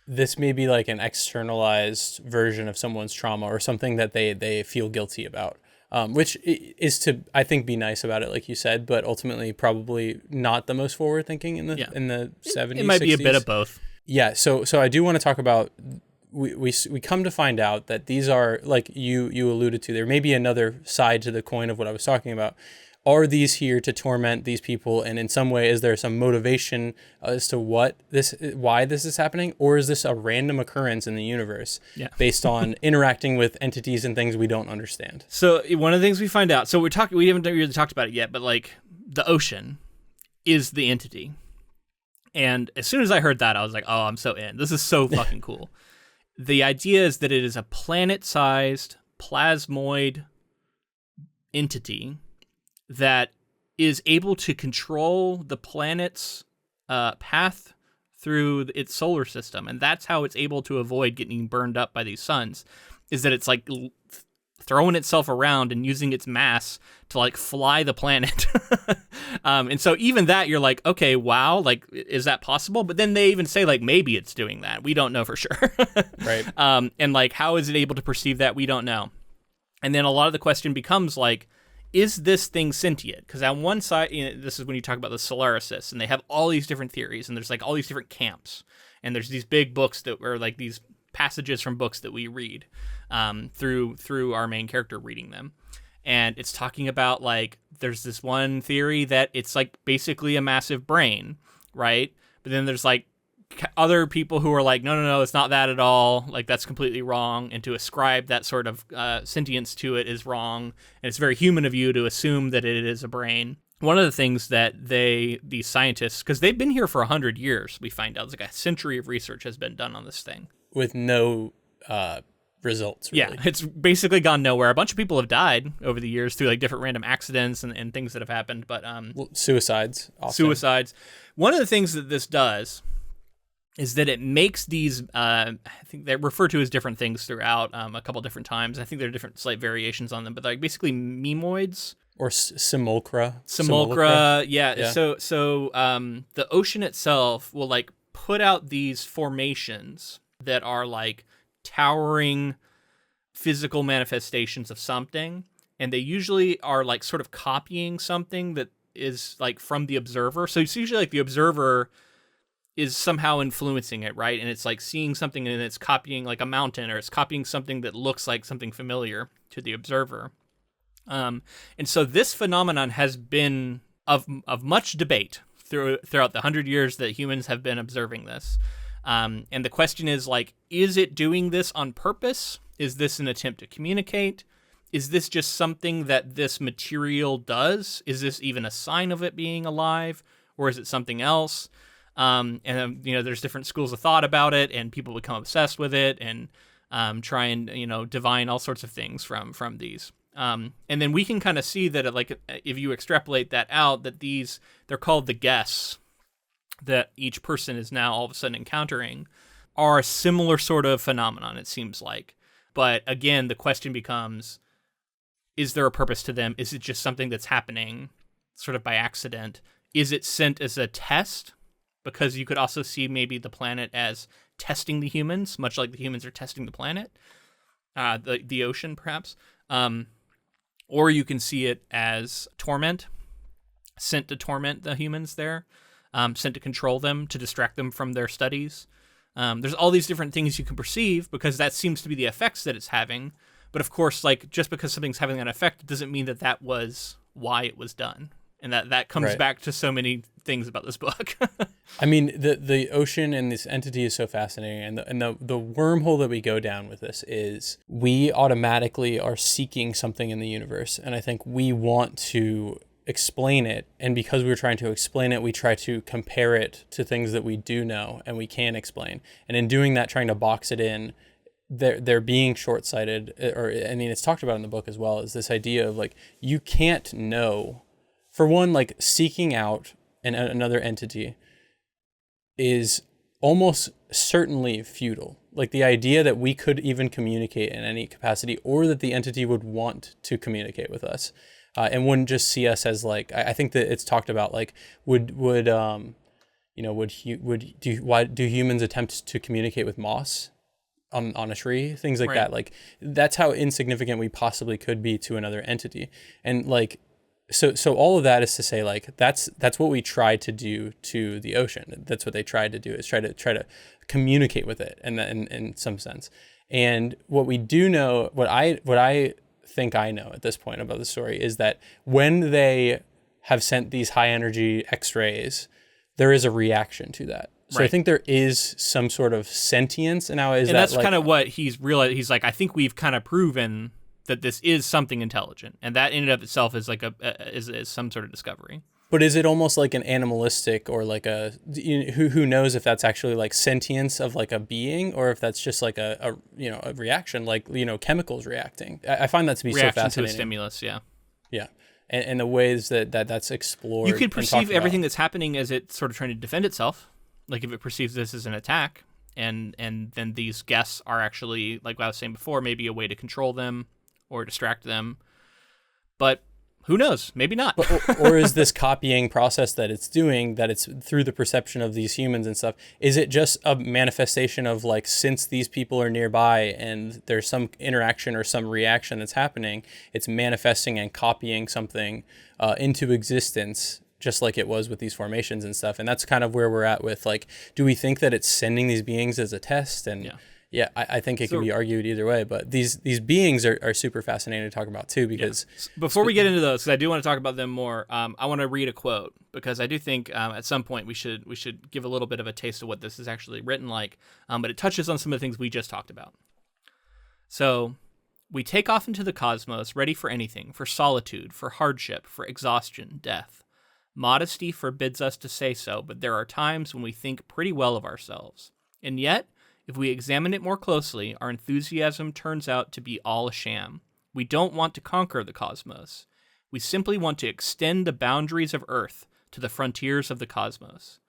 This may be like an externalized version of someone's trauma or something that they feel guilty about. which is to, I think, be nice about it, like you said, but ultimately probably not the most forward thinking in the 70s. It might 60s. be a bit of both. Yeah. So I do want to talk about, we come to find out that these are, like you alluded to, there may be another side to the coin of what I was talking about. Are these here to torment these people? And in some way, is there some motivation as to why this is happening? Or is this a random occurrence in the universe based on interacting with entities and things we don't understand? So one of the things we find out, we haven't really talked about it yet, but like the ocean is the entity. And as soon as I heard that, I was like, oh, I'm so in. This is so fucking cool. The idea is that it is a planet-sized plasmoid entity that is able to control the planet's path through its solar system. And that's how it's able to avoid getting burned up by these suns, is that it's like throwing itself around and using its mass to like fly the planet. And so even that, you're like, okay, wow, like, is that possible? But then they even say like, maybe it's doing that. We don't know for sure. Right. And like, how is it able to perceive that? We don't know. And then a lot of the question becomes like, is this thing sentient? Because on one side, this is when you talk about the Solaris, and they have all these different theories, and there's like all these different camps, and there's these big books that are like these passages from books that we read through our main character reading them, and it's talking about like there's this one theory that it's like basically a massive brain, right? But then there's like other people who are like, no, it's not that at all. Like, that's completely wrong. And to ascribe that sort of sentience to it is wrong. And it's very human of you to assume that it is a brain. One of the things that these scientists, because they've been here for 100 years, we find out, it's like a century of research has been done on this thing. With no results, really. Yeah, it's basically gone nowhere. A bunch of people have died over the years through like different random accidents and things that have happened. But suicides. Often. Suicides. One of the things that this does is that it makes these, I think they're referred to as different things throughout a couple different times. I think there are different slight variations on them, but like basically memoids. Or simulacra. Simulacra, yeah. So the ocean itself will like put out these formations that are like towering physical manifestations of something, and they usually are like sort of copying something that is like from the observer. So it's usually like the observer is somehow influencing it, right? And it's like seeing something and it's copying like a mountain, or it's copying something that looks like something familiar to the observer. And so this phenomenon has been of much debate throughout the 100 years that humans have been observing this. And the question is like, is it doing this on purpose? Is this an attempt to communicate? Is this just something that this material does? Is this even a sign of it being alive? Or is it something else? There's different schools of thought about it, and people become obsessed with it and try and, divine all sorts of things from these. And then we can kind of see that if you extrapolate that out, that they're called the guests that each person is now all of a sudden encountering are a similar sort of phenomenon, it seems like. But again, the question becomes, is there a purpose to them? Is it just something that's happening sort of by accident? Is it sent as a test? Because you could also see maybe the planet as testing the humans, much like the humans are testing the planet, the ocean perhaps. Or you can see it as torment, sent to torment the humans there, sent to control them, to distract them from their studies. There's all these different things you can perceive because that seems to be the effects that it's having. But of course, like, just because something's having an effect doesn't mean that was why it was done. And that comes back to so many things about this book. I mean, the ocean and this entity is so fascinating. And the wormhole that we go down with this is we automatically are seeking something in the universe. And I think we want to explain it. And because we're trying to explain it, we try to compare it to things that we do know and we can explain. And in doing that, trying to box it in, they're being short-sighted. It's talked about in the book as well, is this idea of like, you can't know. For one, like, seeking out another entity is almost certainly futile. Like, the idea that we could even communicate in any capacity, or that the entity would want to communicate with us, and wouldn't just see us as like, I think that it's talked about like, why do humans attempt to communicate with moss? on a tree, things like Right. that. Like that's how insignificant we possibly could be to another entity. And like, so all of that is to say, like, that's what we tried to do to the ocean. That's what they tried to do, is try to communicate with it in some sense. And what we do know, what I think I know at this point about the story is that when they have sent these high energy X-rays, there is a reaction to that. So Right. I think there is some sort of sentience. And now that's like, kind of what he's realized. He's like, I think we've kind of proven that this is something intelligent, and that in and of itself is like is some sort of discovery. But is it almost like an animalistic, or like who knows if that's actually like sentience of like a being, or if that's just like a reaction, like, chemicals reacting. I find that to be Reaction so fascinating. to a stimulus, yeah. Yeah. And the ways that's explored. You could and perceive talked everything about. that's happening as it sort of trying to defend itself. Like if it perceives this as an attack, and then these guests are actually, like I was saying before, maybe a way to control them or distract them. But who knows? Maybe not. Or is this copying process that it's doing, that it's through the perception of these humans and stuff, is it just a manifestation of like, since these people are nearby and there's some interaction or some reaction that's happening, it's manifesting and copying something into existence, just like it was with these formations and stuff. And that's kind of where we're at with, like, do we think that it's sending these beings as a test? And yeah, I think it can be argued either way, but these beings are super fascinating to talk about too, because before we get into those, because I do want to talk about them more, I want to read a quote, because I do think at some point we should give a little bit of a taste of what this is actually written like, but it touches on some of the things we just talked about. So, we take off into the cosmos, ready for anything, for solitude, for hardship, for exhaustion, death. Modesty forbids us to say so, but there are times when we think pretty well of ourselves. And yet, if we examine it more closely, our enthusiasm turns out to be all a sham. We don't want to conquer the cosmos. We simply want to extend the boundaries of Earth to the frontiers of the cosmos.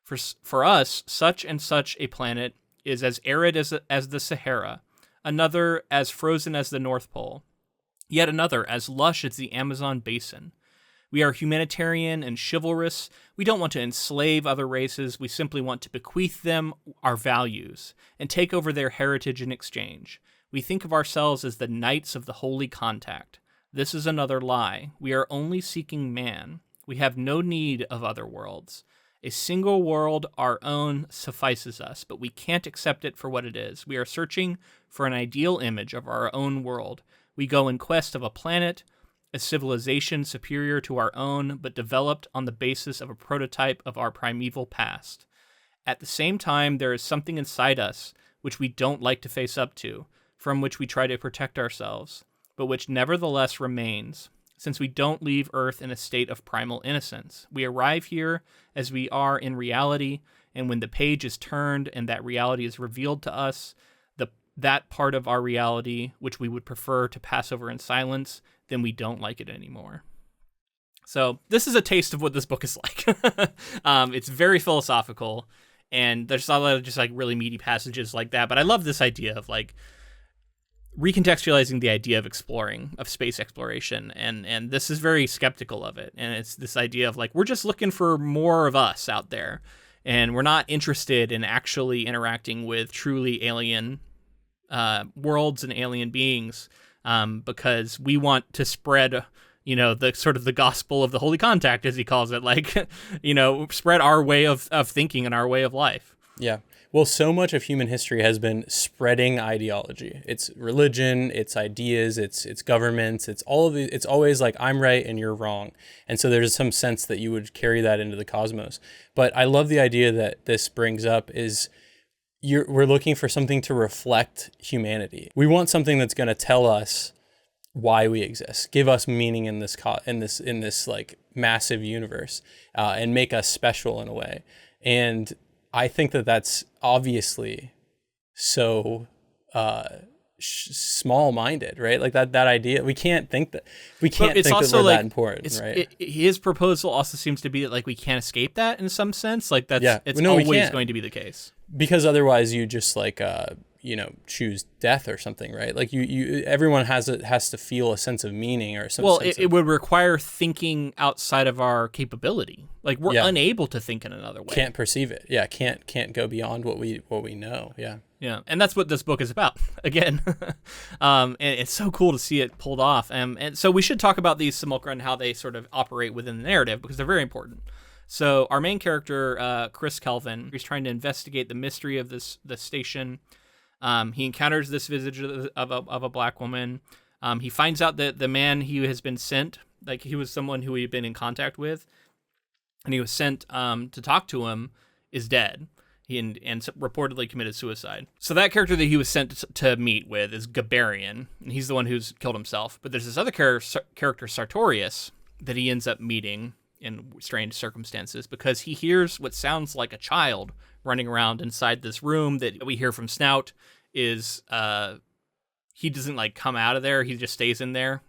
For us, such and such a planet is as arid as the Sahara, another as frozen as the North Pole, yet another as lush as the Amazon basin. We are humanitarian and chivalrous. We don't want to enslave other races. We simply want to bequeath them our values and take over their heritage in exchange. We think of ourselves as the knights of the holy contact. This is another lie. We are only seeking man. We have no need of other worlds. A single world, our own, suffices us, but we can't accept it for what it is. We are searching for an ideal image of our own world. We go in quest of a planet, a civilization superior to our own, but developed on the basis of a prototype of our primeval past. At the same time, there is something inside us which we don't like to face up to, from which we try to protect ourselves, but which nevertheless remains. Since we don't leave Earth in a state of primal innocence, we arrive here as we are in reality, and when the page is turned and that reality is revealed to us, that part of our reality which we would prefer to pass over in silence, then we don't like it anymore. So this is a taste of what this book is like. It's very philosophical, and there's a lot of just like really meaty passages like that. But I love this idea of like recontextualizing the idea of space exploration, and this is very skeptical of it. And it's this idea of like, we're just looking for more of us out there, and we're not interested in actually interacting with truly alien worlds and alien beings, because we want to spread, the sort of the gospel of the holy contact, as he calls it, like, spread our way of thinking and our way of life. Yeah. Well, so much of human history has been spreading ideology. It's religion, it's ideas, it's governments, it's all of it. It's always like, I'm right and you're wrong. And so there's some sense that you would carry that into the cosmos. But I love the idea that this brings up is we're looking for something to reflect humanity. We want something that's going to tell us why we exist, give us meaning in this like massive universe, and make us special in a way. And I think that that's obviously so small-minded, right? Like that idea, we can't think that we're that important, right? His proposal also seems to be that like we can't escape that in some sense. Like it's always going to be the case. Because otherwise you just like choose death or something, right? Like everyone has to feel a sense of meaning or some Well, sense it would require thinking outside of our capability. Like we're unable to think in another way. Can't perceive it. Yeah, can't go beyond what we know. Yeah. Yeah, and that's what this book is about. Again, and it's so cool to see it pulled off. And so we should talk about these simulacra and how they sort of operate within the narrative because they're very important. So our main character, Chris Kelvin, he's trying to investigate the mystery of the station. He encounters this visitor of a black woman. He finds out that the man he has been sent, like he was someone who he had been in contact with, and he was sent to talk to him, is dead. And reportedly committed suicide. So that character that he was sent to meet with is Gabarian, and he's the one who's killed himself. But there's this other character, Sartorius, that he ends up meeting in strange circumstances because he hears what sounds like a child running around inside this room that we hear from Snout is he doesn't like come out of there. He just stays in there,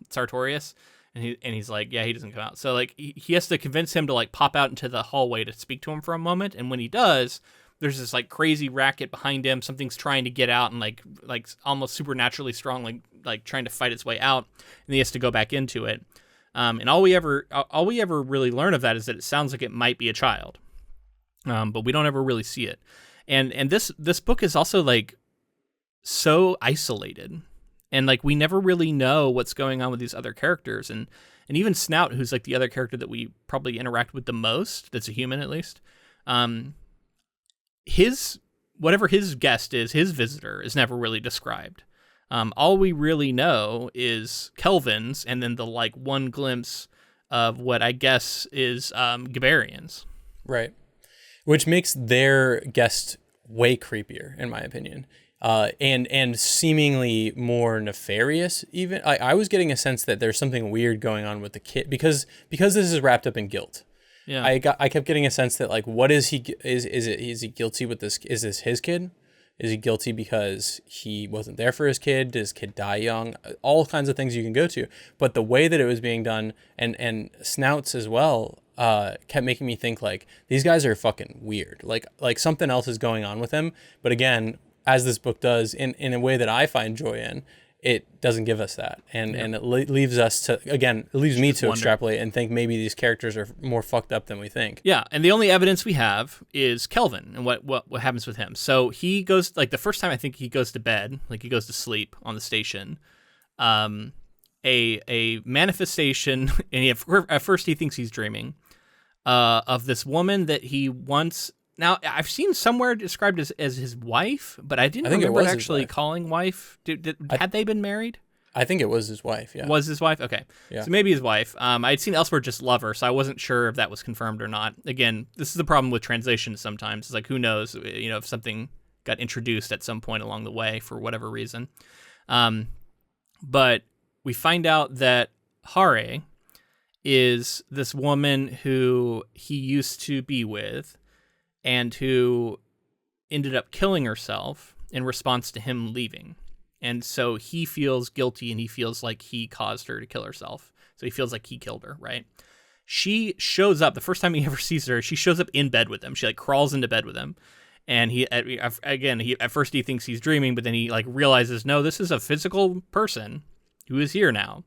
Sartorius. And he's like, yeah, he doesn't come out. So like he has to convince him to like pop out into the hallway to speak to him for a moment. And when he does, there's this like crazy racket behind him. Something's trying to get out and like almost supernaturally strong, like trying to fight its way out. And he has to go back into it. And all we ever really learn of that is that it sounds like it might be a child, but we don't ever really see it. And this book is also like so isolated. And like we never really know what's going on with these other characters, and even Snout, who's like the other character that we probably interact with the most, that's a human at least. Whatever his guest is, his visitor is never really described. All we really know is Kelvin's, and then the like one glimpse of what I guess is Gabarian's. Right, which makes their guest way creepier, in my opinion. And seemingly more nefarious. Even I was getting a sense that there's something weird going on with the kid because this is wrapped up in guilt. Yeah, I kept getting a sense that like, what is he? Is he guilty with this? Is this his kid? Is he guilty because he wasn't there for his kid? Did his kid die young? All kinds of things you can go to. But the way that it was being done, and Snouts as well, kept making me think like these guys are fucking weird. Like something else is going on with them. But again, as this book does, in a way that I find joy in, it doesn't give us that. And it leaves us to, again, it leaves me to extrapolate and think maybe these characters are more fucked up than we think. Yeah, and the only evidence we have is Kelvin and what happens with him. So he goes, like the first time I think he goes to bed, like he goes to sleep on the station, a manifestation, and at first he thinks he's dreaming, of this woman that he once... Now, I've seen somewhere described as his wife, but I didn't remember actually calling wife. Had they been married? I think it was his wife, yeah. Was his wife? Okay. Yeah. So maybe his wife. I'd seen elsewhere just lover, so I wasn't sure if that was confirmed or not. Again, this is the problem with translations sometimes. It's like, who knows, if something got introduced at some point along the way for whatever reason. But we find out that Hare is this woman who he used to be with, and who ended up killing herself in response to him leaving. And so he feels guilty, and he feels like he caused her to kill herself. So he feels like he killed her, right? She shows up, the first time he ever sees her, she shows up in bed with him. She like crawls into bed with him. And at first he thinks he's dreaming, but then he like realizes, no, this is a physical person who is here now.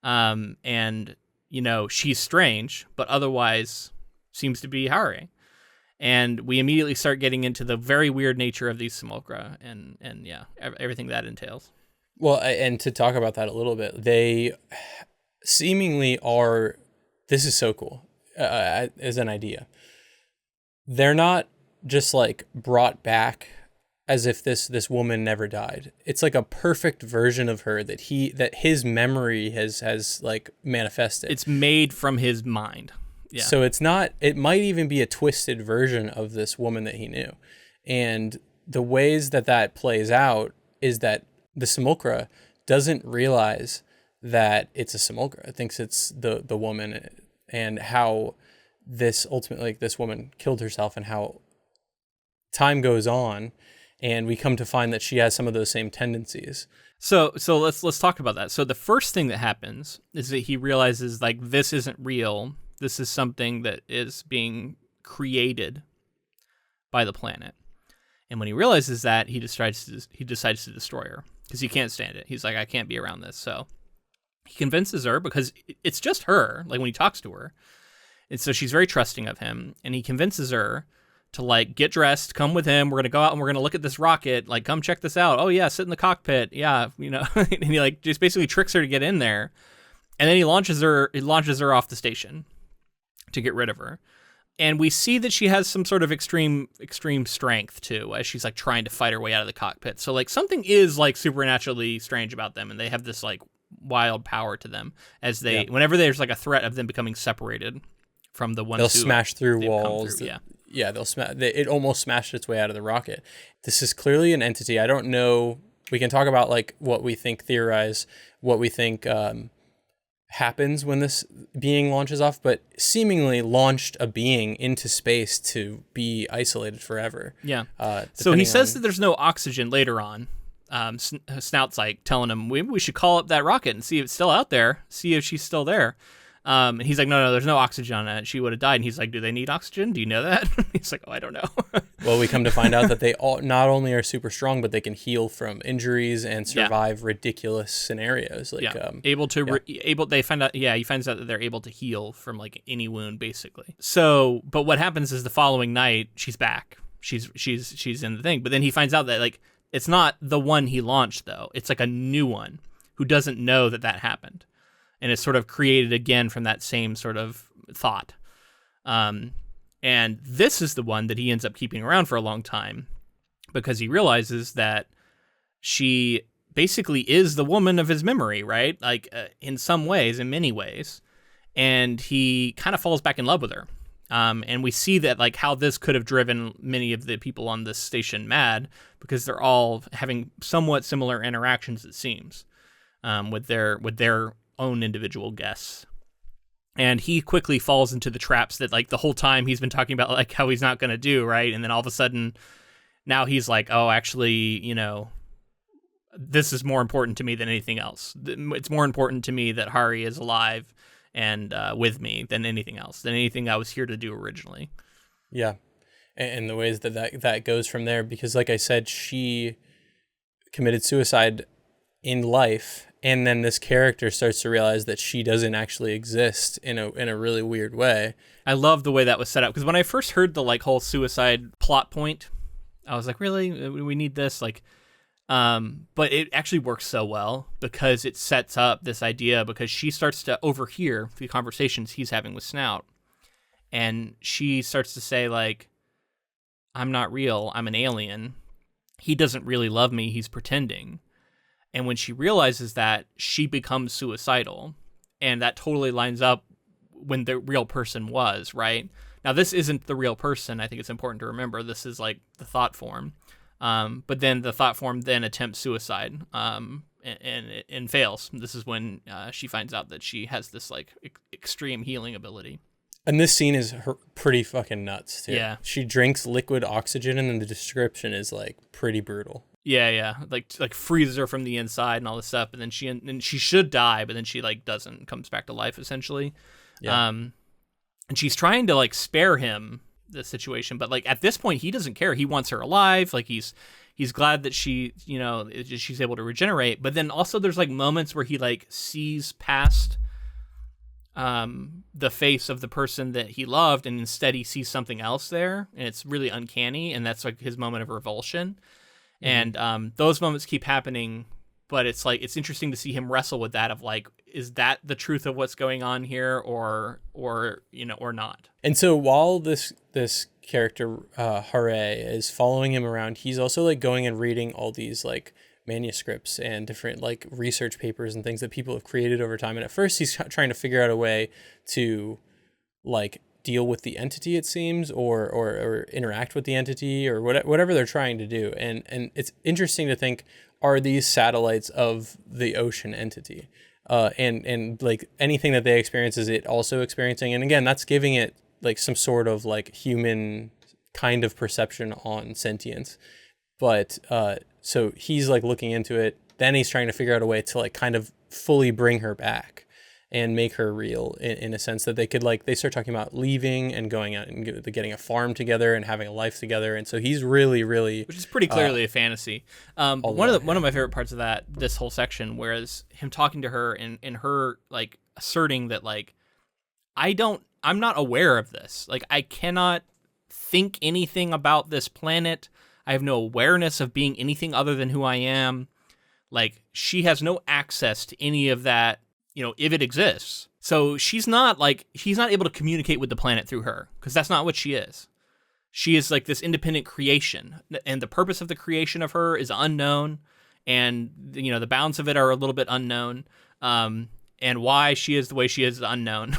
And, she's strange, but otherwise seems to be Hare. And we immediately start getting into the very weird nature of these simulacra and everything that entails. Well, and to talk about that a little bit, they seemingly are, this is so cool as an idea. They're not just like brought back as if this woman never died. It's like a perfect version of her that his memory has like manifested. It's made from his mind. Yeah. So it might even be a twisted version of this woman that he knew. And the ways that plays out is that the simulacra doesn't realize that it's a simulacra. It thinks it's the woman, and how this ultimately, this woman killed herself, and how time goes on and we come to find that she has some of those same tendencies. So let's talk about that. So the first thing that happens is that he realizes like this isn't real. This is something that is being created by the planet. And when he realizes that, he decides to destroy her because he can't stand it. He's like, I can't be around this. So he convinces her, because it's just her, like when he talks to her. And so she's very trusting of him. And he convinces her to like get dressed, come with him. We're going to go out and we're going to look at this rocket. Like, come check this out. Oh yeah, sit in the cockpit. Yeah, and he like just basically tricks her to get in there. And then he launches her off the station to get rid of her. And we see that she has some sort of extreme strength too, as she's like trying to fight her way out of the cockpit. So like something is like supernaturally strange about them, and they have this like wild power to them as they, whenever there's like a threat of them becoming separated from the ones they'll smash through walls. Through, they'll smash. It almost smashed its way out of the rocket. This is clearly an entity. I don't know. We can talk about like what we think, theorize what we think happens when this being launches off, but seemingly launched a being into space to be isolated forever. Yeah. So he says that there's no oxygen later on. Snout's like telling him we should call up that rocket and see if it's still out there, see if she's still there. And he's like, no, there's no oxygen on it. She would have died. And he's like, do they need oxygen? Do you know that? He's like, oh, I don't know. Well, we come to find out that they all not only are super strong, but they can heal from injuries and survive ridiculous scenarios. Like, they find out, he finds out that they're able to heal from like any wound, basically. So, but what happens is the following night, she's back. She's in the thing. But then he finds out that like, it's not the one he launched though. It's like a new one who doesn't know that happened. And it's sort of created again from that same sort of thought. And this is the one that he ends up keeping around for a long time, because he realizes that she basically is the woman of his memory, right? Like in some ways, in many ways. And he kind of falls back in love with her. And we see that like how this could have driven many of the people on this station mad, because they're all having somewhat similar interactions, it seems, with their own individual guests. And he quickly falls into the traps that like the whole time he's been talking about, like how he's not going to do, right? And then all of a sudden now he's like, oh, actually, this is more important to me than anything else. It's more important to me that Hari is alive and with me than anything else, than anything I was here to do originally. Yeah. And the ways that goes from there, because like I said, she committed suicide in life, and then this character starts to realize that she doesn't actually exist in a really weird way. I love the way that was set up, because when I first heard the like whole suicide plot point, I was like, really? We need this? Like, but it actually works so well because it sets up this idea, because she starts to overhear the conversations he's having with Snout, and she starts to say like, I'm not real, I'm an alien. He doesn't really love me, he's pretending. And when she realizes that, she becomes suicidal. And that totally lines up when the real person was, right? Now, this isn't the real person. I think it's important to remember. This is like the thought form. But then the thought form then attempts suicide and fails. This is when she finds out that she has this like extreme healing ability. And this scene is pretty fucking nuts, too. Yeah. She drinks liquid oxygen, and then the description is like pretty brutal. Yeah, like freezes her from the inside and all this stuff, and then she should die, but then she like doesn't, comes back to life essentially. Yeah. And she's trying to like spare him the situation, but like at this point he doesn't care. He wants her alive. Like he's glad that she, she's able to regenerate. But then also there's like moments where he like sees past the face of the person that he loved, and instead he sees something else there, and it's really uncanny, and that's like his moment of revulsion. And those moments keep happening, but it's like, it's interesting to see him wrestle with that of like, is that the truth of what's going on here or not? And so while this character, Hare, is following him around, he's also like going and reading all these like manuscripts and different like research papers and things that people have created over time. And at first he's trying to figure out a way to like deal with the entity, it seems, or interact with the entity, or whatever they're trying to do. And it's interesting to think, are these satellites of the ocean entity? And like anything that they experience, is it also experiencing? And again, that's giving it like some sort of like human kind of perception on sentience. But so he's like looking into it. Then he's trying to figure out a way to like kind of fully bring her back. and make her real in a sense that they could, like, they start talking about leaving and going out and getting a farm together and having a life together. And so he's really, really, which is pretty clearly a fantasy. One of my favorite parts of this whole section, whereas him talking to her and her like asserting that like, I'm not aware of this. Like, I cannot think anything about this planet. I have no awareness of being anything other than who I am. Like, she has no access to any of that, you know, if it exists. So he's not able to communicate with the planet through her, because that's not what she is. She is like this independent creation, and the purpose of the creation of her is unknown, and, you know, the bounds of it are a little bit unknown, and why she is the way she is unknown.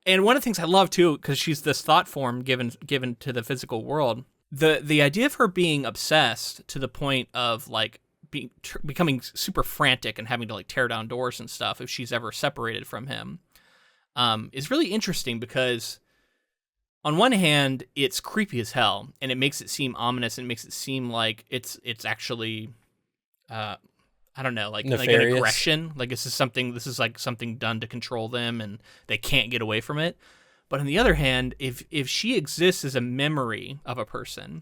And one of the things I love too, because she's this thought form given to the physical world, the idea of her being obsessed to the point of like becoming super frantic and having to like tear down doors and stuff if she's ever separated from him, is really interesting, because on one hand, it's creepy as hell, and it makes it seem ominous, and it makes it seem like it's actually, I don't know, like an aggression. Like this is something done to control them, and they can't get away from it. But on the other hand, if she exists as a memory of a person,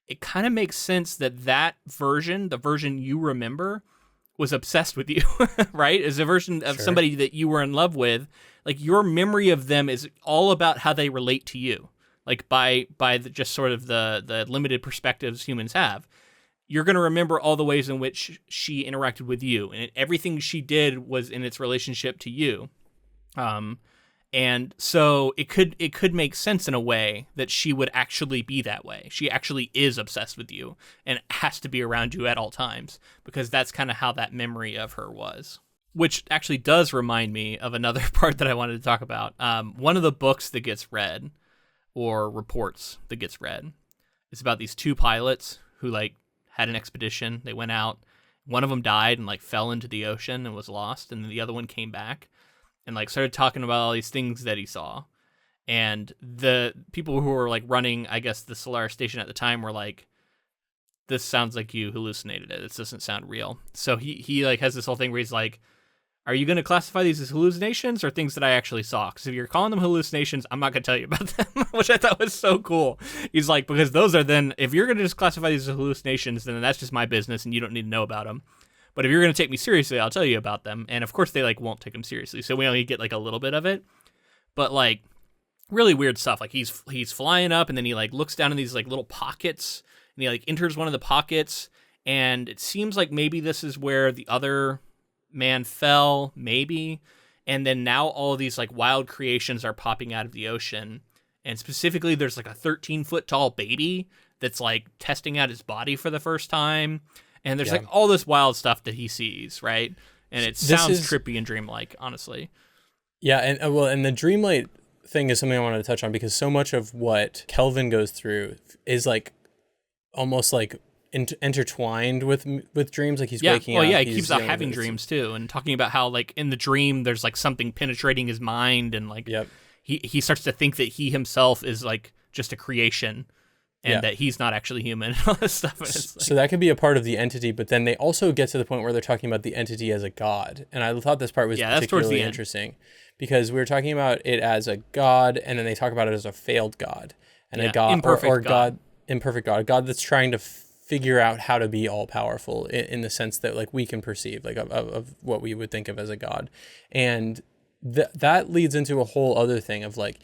it kind of makes sense that version, the version you remember, was obsessed with you, right? As a version of somebody that you were in love with. Like, your memory of them is all about how they relate to you, like by just sort of the limited perspectives humans have. You're going to remember all the ways in which she interacted with you, and everything she did was in its relationship to you. And so it could make sense in a way that she would actually be that way. She actually is obsessed with you and has to be around you at all times, because that's kind of how that memory of her was. Which actually does remind me of another part that I wanted to talk about. One of the books that gets read, or reports that gets read, is about these two pilots who like had an expedition. They went out. One of them died and like fell into the ocean and was lost, and then the other one came back and like started talking about all these things that he saw. And the people who were like running, I guess, the Solaris station at the time were like, "This sounds like you hallucinated it. This doesn't sound real." So he like has this whole thing where he's like, "Are you going to classify these as hallucinations or things that I actually saw? Because if you're calling them hallucinations, I'm not going to tell you about them," which I thought was so cool. He's like, because those are then, if you're going to just classify these as hallucinations, then that's just my business and you don't need to know about them. But if you're going to take me seriously, I'll tell you about them. And of course they like won't take him seriously. So we only get like a little bit of it, but like really weird stuff. Like he's flying up, and then he like looks down in these like little pockets, and he like enters one of the pockets, and it seems like maybe this is where the other man fell, maybe. And then now all these like wild creations are popping out of the ocean, and specifically there's like a 13-foot tall baby that's like testing out his body for the first time, and there's like all this wild stuff that he sees, right? And it sounds trippy and dreamlike, honestly. Yeah, and the dreamlight thing is something I wanted to touch on, because so much of what Kelvin goes through is like almost like intertwined with dreams. Like he's waking up. Well, yeah, he keeps on having dreams too, and talking about how like in the dream there's like something penetrating his mind, and like he starts to think that he himself is like just a creation, and that he's not actually human, and all this stuff. And it's like, so that could be a part of the entity, but then they also get to the point where they're talking about the entity as a god, and I thought this part was particularly interesting, because we were talking about it as a god, and then they talk about it as a failed god, and a god imperfect god, a god that's trying to figure out how to be all powerful in the sense that like we can perceive, like of what we would think of as a god. And that leads into a whole other thing of like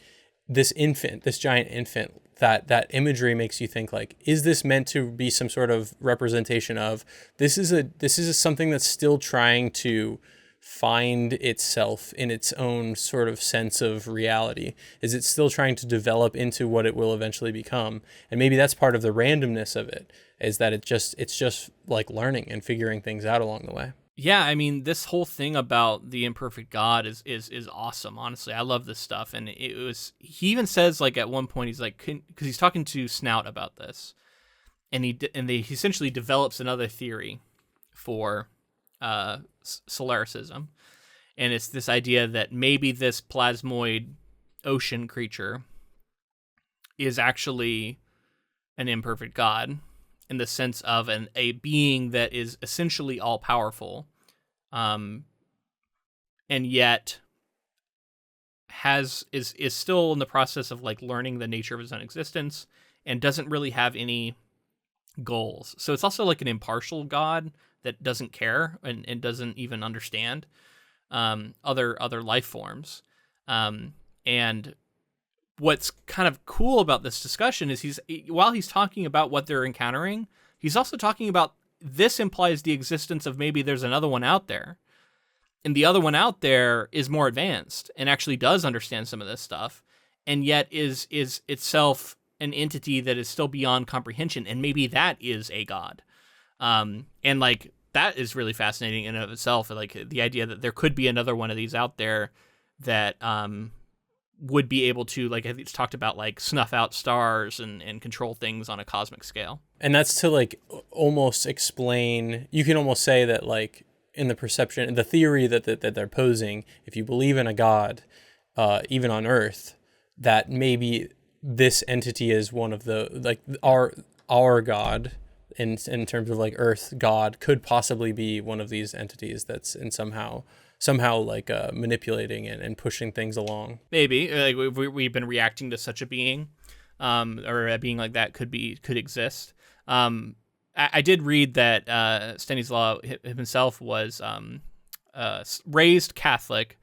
this giant infant, that imagery makes you think like, is this meant to be some sort of representation of this is something that's still trying to find itself in its own sort of sense of reality? Is it still trying to develop into what it will eventually become? And maybe that's part of the randomness of it, is that it's just like learning and figuring things out along the way. Yeah, I mean, this whole thing about the imperfect God is awesome. Honestly, I love this stuff, and he even says like at one point he's like, because he's talking to Snout about this, and he essentially develops another theory for Solarism, and it's this idea that maybe this plasmoid ocean creature is actually an imperfect God, in the sense of a being that is essentially all powerful, and and yet is still in the process of like learning the nature of his own existence and doesn't really have any goals. So it's also like an impartial God that doesn't care and doesn't even understand other life forms. And what's kind of cool about this discussion is while he's talking about what they're encountering, he's also talking about this implies the existence of maybe there's another one out there. And the other one out there is more advanced and actually does understand some of this stuff, and yet is itself an entity that is still beyond comprehension, and maybe that is a god. And like that is really fascinating in and of itself. Like the idea that there could be another one of these out there that would be able to, like it's talked about, like snuff out stars and control things on a cosmic scale. And that's to like almost explain. You can almost say that like, in the perception, the theory that they're posing, if you believe in a god, even on Earth, that maybe this entity is one of the, like our god in terms of like Earth god could possibly be one of these entities that's in somehow like manipulating and pushing things along. Maybe like we've been reacting to such a being, or a being like that could exist. I did read that Stanislaw himself was raised Catholic,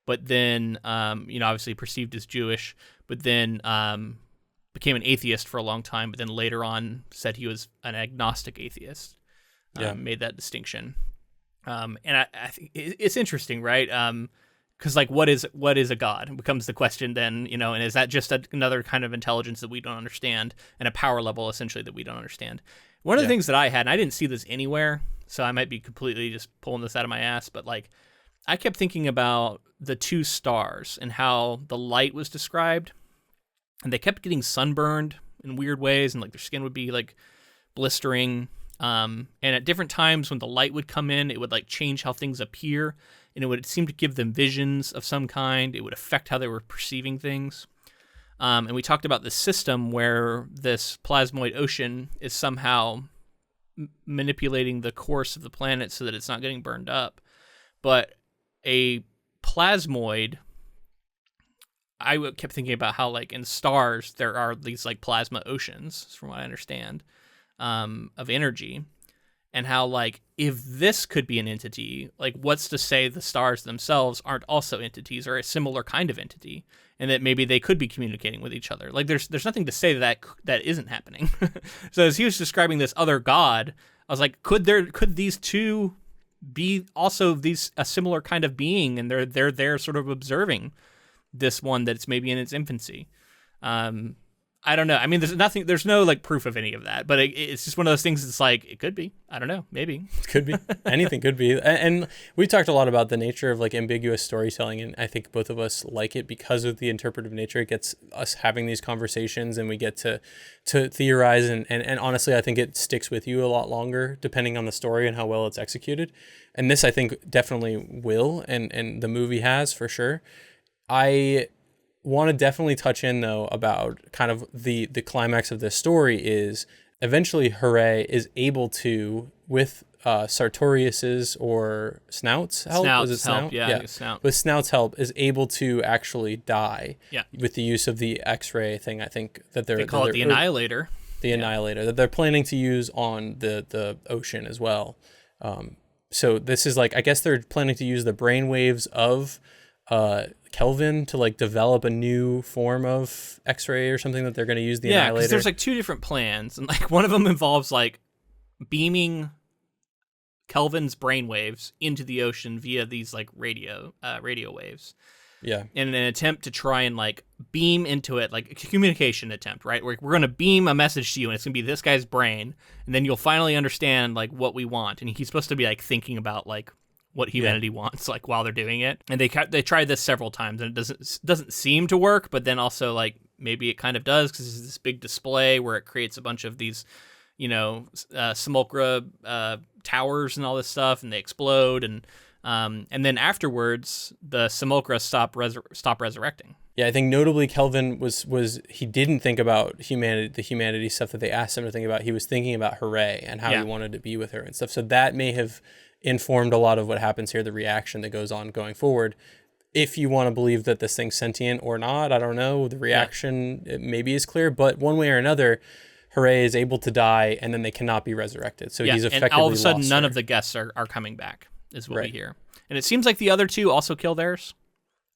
but then, obviously perceived as Jewish, but then became an atheist for a long time, but then later on said he was an agnostic atheist. Made that distinction. And I think it's interesting, right? Because like, what is a god? It becomes the question then, and is that just another kind of intelligence that we don't understand, and a power level essentially that we don't understand? One of the things that I had, and I didn't see this anywhere, so I might be completely just pulling this out of my ass, but like, I kept thinking about the two stars and how the light was described, and they kept getting sunburned in weird ways, and like their skin would be like blistering. And at different times when the light would come in, it would like change how things appear, and it would seem to give them visions of some kind. It would affect how they were perceiving things. And we talked about this system where this plasmoid ocean is somehow manipulating the course of the planet so that it's not getting burned up. But a plasmoid, I kept thinking about how like in stars there are these like plasma oceans, from what I understand, of energy, and how like if this could be an entity, like what's to say the stars themselves aren't also entities or a similar kind of entity, and that maybe they could be communicating with each other. Like there's nothing to say that isn't happening. So as he was describing this other god, I was like, could these two be also a similar kind of being, and they're there sort of observing this one that's maybe in its infancy. I don't know. I mean, there's no like proof of any of that, but it's just one of those things. It's like, it could be, I don't know, maybe it could be anything could be. And we talked a lot about the nature of like ambiguous storytelling. And I think both of us like it because of the interpretive nature. It gets us having these conversations, and we get to theorize. And honestly, I think it sticks with you a lot longer depending on the story and how well it's executed. And this, I think, definitely will. And the movie has, for sure. I want to definitely touch in though about kind of the climax of this story is eventually Hooray is able to, with Sartorius's or Snout's help. Was it Snout? Yeah. Snout. With Snout's help, is able to actually die. Yeah. With the use of the X-ray thing. I think that they call it the Annihilator. The Annihilator that they're planning to use on the ocean as well. So this is like, I guess they're planning to use the brainwaves of Kelvin to like develop a new form of X-ray or something that they're going to use the Annihilator. Because there's like two different plans, and like one of them involves like beaming Kelvin's brainwaves into the ocean via these like radio waves. Yeah. In an attempt to try and like beam into it, like a communication attempt, right? We're going to beam a message to you, and it's going to be this guy's brain, and then you'll finally understand like what we want. And he's supposed to be like thinking about like what humanity wants, like while they're doing it. And they tried this several times, and it doesn't seem to work, but then also like maybe it kind of does, because there's this big display where it creates a bunch of these, simulacra towers and all this stuff, and they explode, and then afterwards the simulacra stop resurrecting. Yeah, I think notably Kelvin was he didn't think about the humanity stuff that they asked him to think about. He was thinking about Hooray and how he wanted to be with her and stuff. So that may have informed a lot of what happens here, the reaction that goes on going forward. If you want to believe that this thing's sentient or not, I don't know. The reaction maybe is clear, but one way or another, Hooray is able to die, and then they cannot be resurrected. So he's effectively and all of a sudden, none her. of the guests are coming back, is what we hear. And it seems like the other two also kill theirs,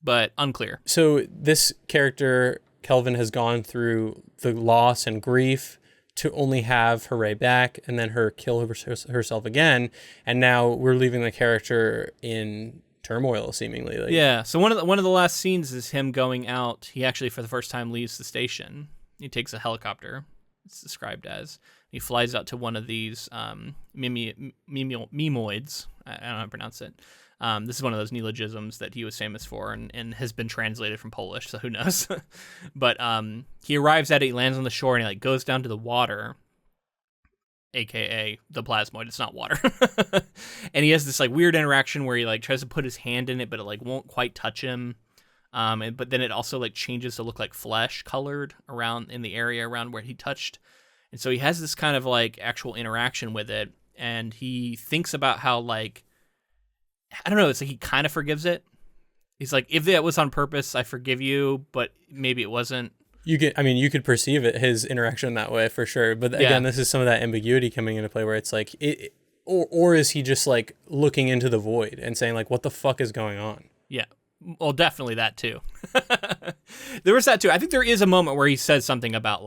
but unclear. So this character, Kelvin, has gone through the loss and grief to only have Hooray back, and then her kill herself again, and now we're leaving the character in turmoil, seemingly. So one of the last scenes is him going out. He actually, for the first time, leaves the station. He takes a helicopter. It's described as. He flies out to one of these memoids. I don't know how to pronounce it. This is one of those neologisms that he was famous for and has been translated from Polish, so who knows. But he arrives at it, he lands on the shore, and he goes down to the water, aka the plasmoid. It's not water. And he has this weird interaction where he tries to put his hand in it, but it won't quite touch him. But then it also changes to look like flesh colored around in the area around where he touched. And so he has this kind of actual interaction with it, and he thinks about how I don't know, it's he kind of forgives it. He's if that was on purpose, I forgive you, but maybe it wasn't. You could perceive it, his interaction that way for sure. But again, this is some of that ambiguity coming into play where it's or is he just looking into the void and saying what the fuck is going on? Yeah. Well, definitely that too. There was that too. I think there is a moment where he says something about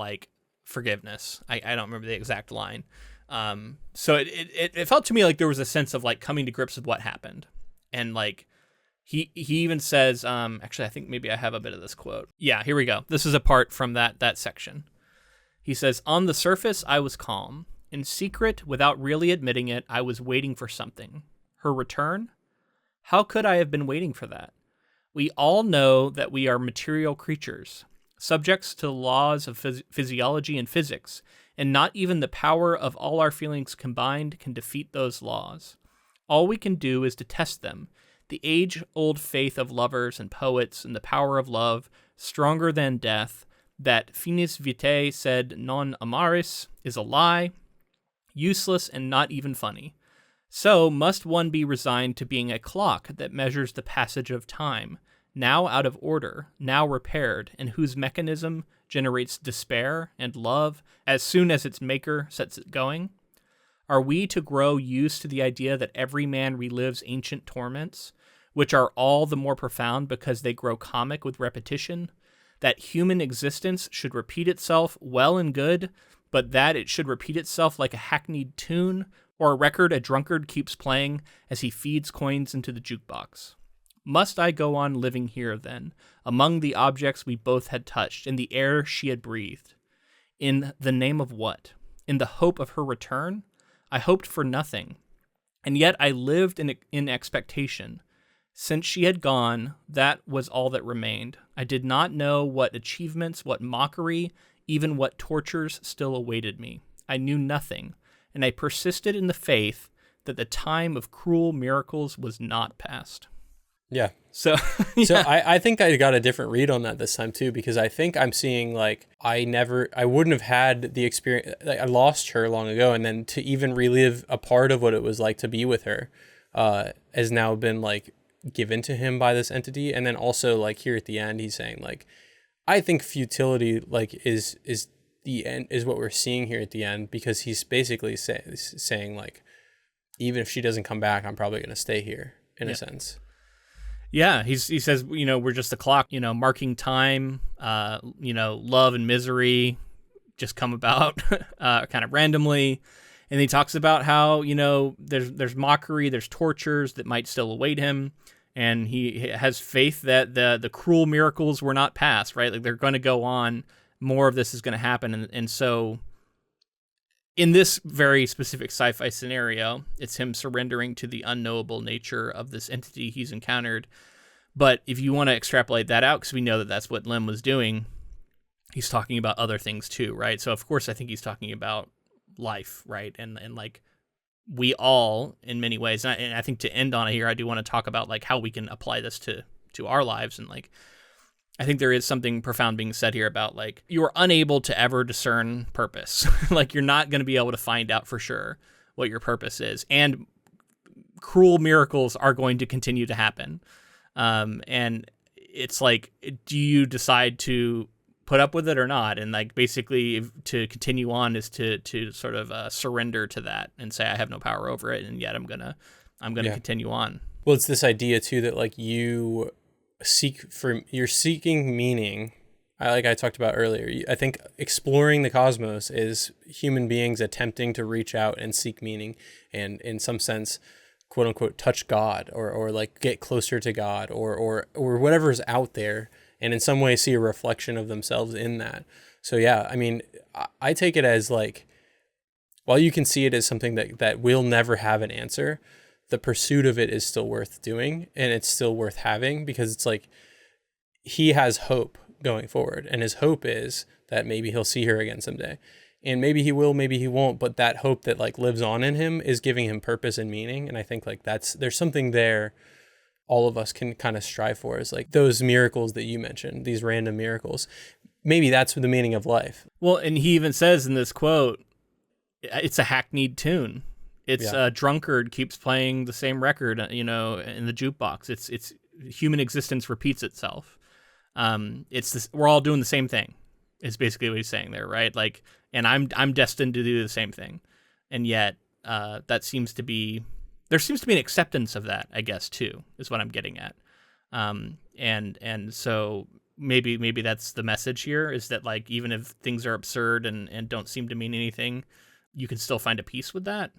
forgiveness. I don't remember the exact line. So it felt to me like there was a sense of coming to grips with what happened. And he even says, actually, I think maybe I have a bit of this quote. Yeah, here we go. This is a part from that section. He says, "On the surface, I was calm. In secret, without really admitting it, I was waiting for something. Her return? How could I have been waiting for that? We all know that we are material creatures, subjects to the laws of physiology and physics, and not even the power of all our feelings combined can defeat those laws. All we can do is to test them. The age-old faith of lovers and poets and the power of love, stronger than death, that finis vitae sed non amaris, is a lie, useless and not even funny. So must one be resigned to being a clock that measures the passage of time, now out of order, now repaired, and whose mechanism generates despair and love as soon as its maker sets it going? Are we to grow used to the idea that every man relives ancient torments, which are all the more profound because they grow comic with repetition? That human existence should repeat itself well and good, but that it should repeat itself like a hackneyed tune, or a record a drunkard keeps playing as he feeds coins into the jukebox? Must I go on living here, then, among the objects we both had touched, in the air she had breathed? In the name of what? In the hope of her return? I hoped for nothing, and yet I lived in expectation. Since she had gone, that was all that remained. I did not know what achievements, what mockery, even what tortures still awaited me. I knew nothing, and I persisted in the faith that the time of cruel miracles was not past." Yeah. So I think I got a different read on that this time too, because I think I'm seeing I wouldn't have had the experience. I lost her long ago, and then to even relive a part of what it was like to be with her has now been given to him by this entity. And then also here at the end, he's saying I think futility is the end, is what we're seeing here at the end, because he's basically saying even if she doesn't come back, I'm probably going to stay here in a sense. Yeah, he says, we're just a clock, marking time, love and misery just come about kind of randomly. And he talks about how, there's mockery, there's tortures that might still await him. And he has faith that the cruel miracles were not past, right? They're going to go on. More of this is going to happen. And so in this very specific sci-fi scenario, it's him surrendering to the unknowable nature of this entity he's encountered. But if you want to extrapolate that out, because we know that that's what Lem was doing, he's talking about other things too, right? So of course, I think he's talking about life, right? And we all, in many ways, and I think to end on it here, I do want to talk about how we can apply this to our lives. And I think there is something profound being said here about you are unable to ever discern purpose. You're not going to be able to find out for sure what your purpose is. And cruel miracles are going to continue to happen. And it's like, do you decide to put up with it or not? And like, basically to continue on is to sort of surrender to that and say, I have no power over it. And yet I'm going to continue on. Well, it's this idea too, that like you're seeking meaning. I talked about earlier, I think exploring the cosmos is human beings attempting to reach out and seek meaning and in some sense, quote unquote, touch God or like get closer to God or whatever's out there and in some way see a reflection of themselves in that. So yeah, I mean, I take it as like, while you can see it as something that will never have an answer, the pursuit of it is still worth doing and it's still worth having because it's like he has hope going forward. And his hope is that maybe he'll see her again someday. And maybe he will, maybe he won't. But that hope that like lives on in him is giving him purpose and meaning. And I think like there's something there all of us can kind of strive for, is like those miracles that you mentioned, these random miracles. Maybe that's the meaning of life. Well, and he even says in this quote, it's a hackneyed tune. It's a drunkard keeps playing the same record, in the jukebox. It's human existence repeats itself. It's this, we're all doing the same thing is basically what he's saying there, right? Like, and I'm destined to do the same thing. And yet, there seems to be an acceptance of that, I guess, too, is what I'm getting at. And so maybe that's the message here, is that like, even if things are absurd and don't seem to mean anything, you can still find a peace with that.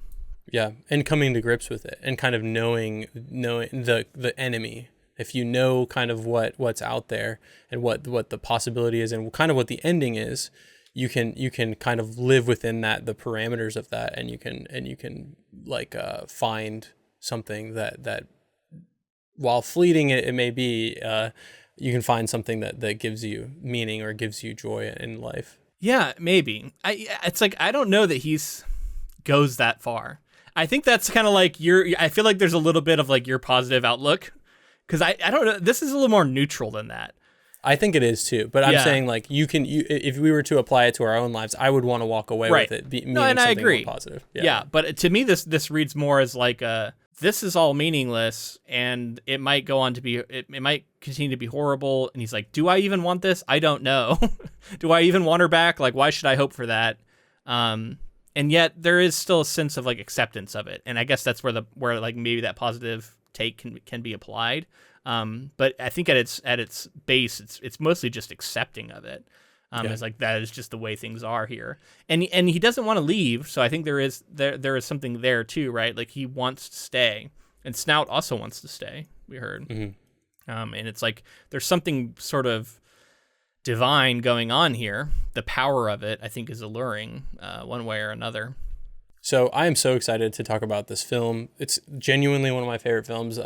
Yeah. And coming to grips with it and kind of knowing the enemy. If you know kind of what's out there and what the possibility is and kind of what the ending is, you can kind of live within the parameters of that, and you can like find something that while fleeting it may be, you can find something that gives you meaning or gives you joy in life. Yeah, maybe. It's like, I don't know that he's goes that far. I think that's kind of like I feel like there's a little bit of like your positive outlook. Because I don't know, this is a little more neutral than that. I think it is too, but I'm saying like if we were to apply it to our own lives, I would want to walk away with it meaning and I something agree. more positive. Yeah, but to me this reads more as like this is all meaningless and it might go on to be it might continue to be horrible. And he's like, do I even want this? I don't know. Do I even want her back? Like, why should I hope for that? And yet there is still a sense of like acceptance of it, and I guess that's where like maybe that positive take can be applied, but I think at its base, it's mostly just accepting of it. It's like that is just the way things are here, and he doesn't want to leave. So I think there is something there too, right? Like he wants to stay, and Snout also wants to stay. We heard, and it's like there's something sort of divine going on here. The power of it, I think, is alluring, one way or another. So I am so excited to talk about this film. It's genuinely one of my favorite films.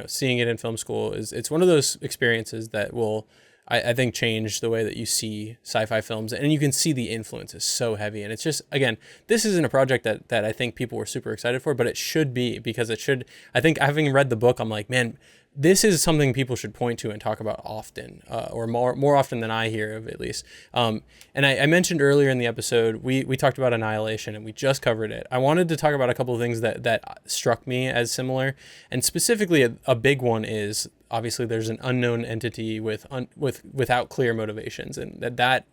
Seeing it in film school it's one of those experiences that will, I think, change the way that you see sci-fi films, and you can see the influence is so heavy. And it's just, again, this isn't a project that I think people were super excited for, but it should be, because I think having read the book, I'm like, man, this is something people should point to and talk about often, or more often than I hear of, at least. And I mentioned earlier in the episode, we talked about Annihilation, and we just covered it. I wanted to talk about a couple of things that struck me as similar, and specifically a big one is, obviously, there's an unknown entity without clear motivations, and that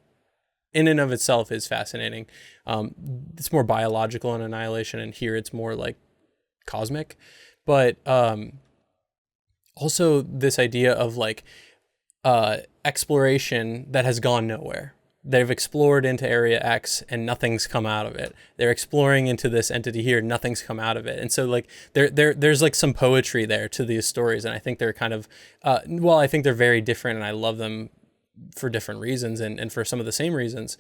in and of itself is fascinating. It's more biological in Annihilation, and here it's more like cosmic, but also this idea of like exploration that has gone nowhere. They've explored into Area X and nothing's come out of it. They're exploring into this entity here, nothing's come out of it. And so like there's like some poetry there to these stories, and I think they're kind of I think they're very different, and I love them for different reasons, and for some of the same reasons.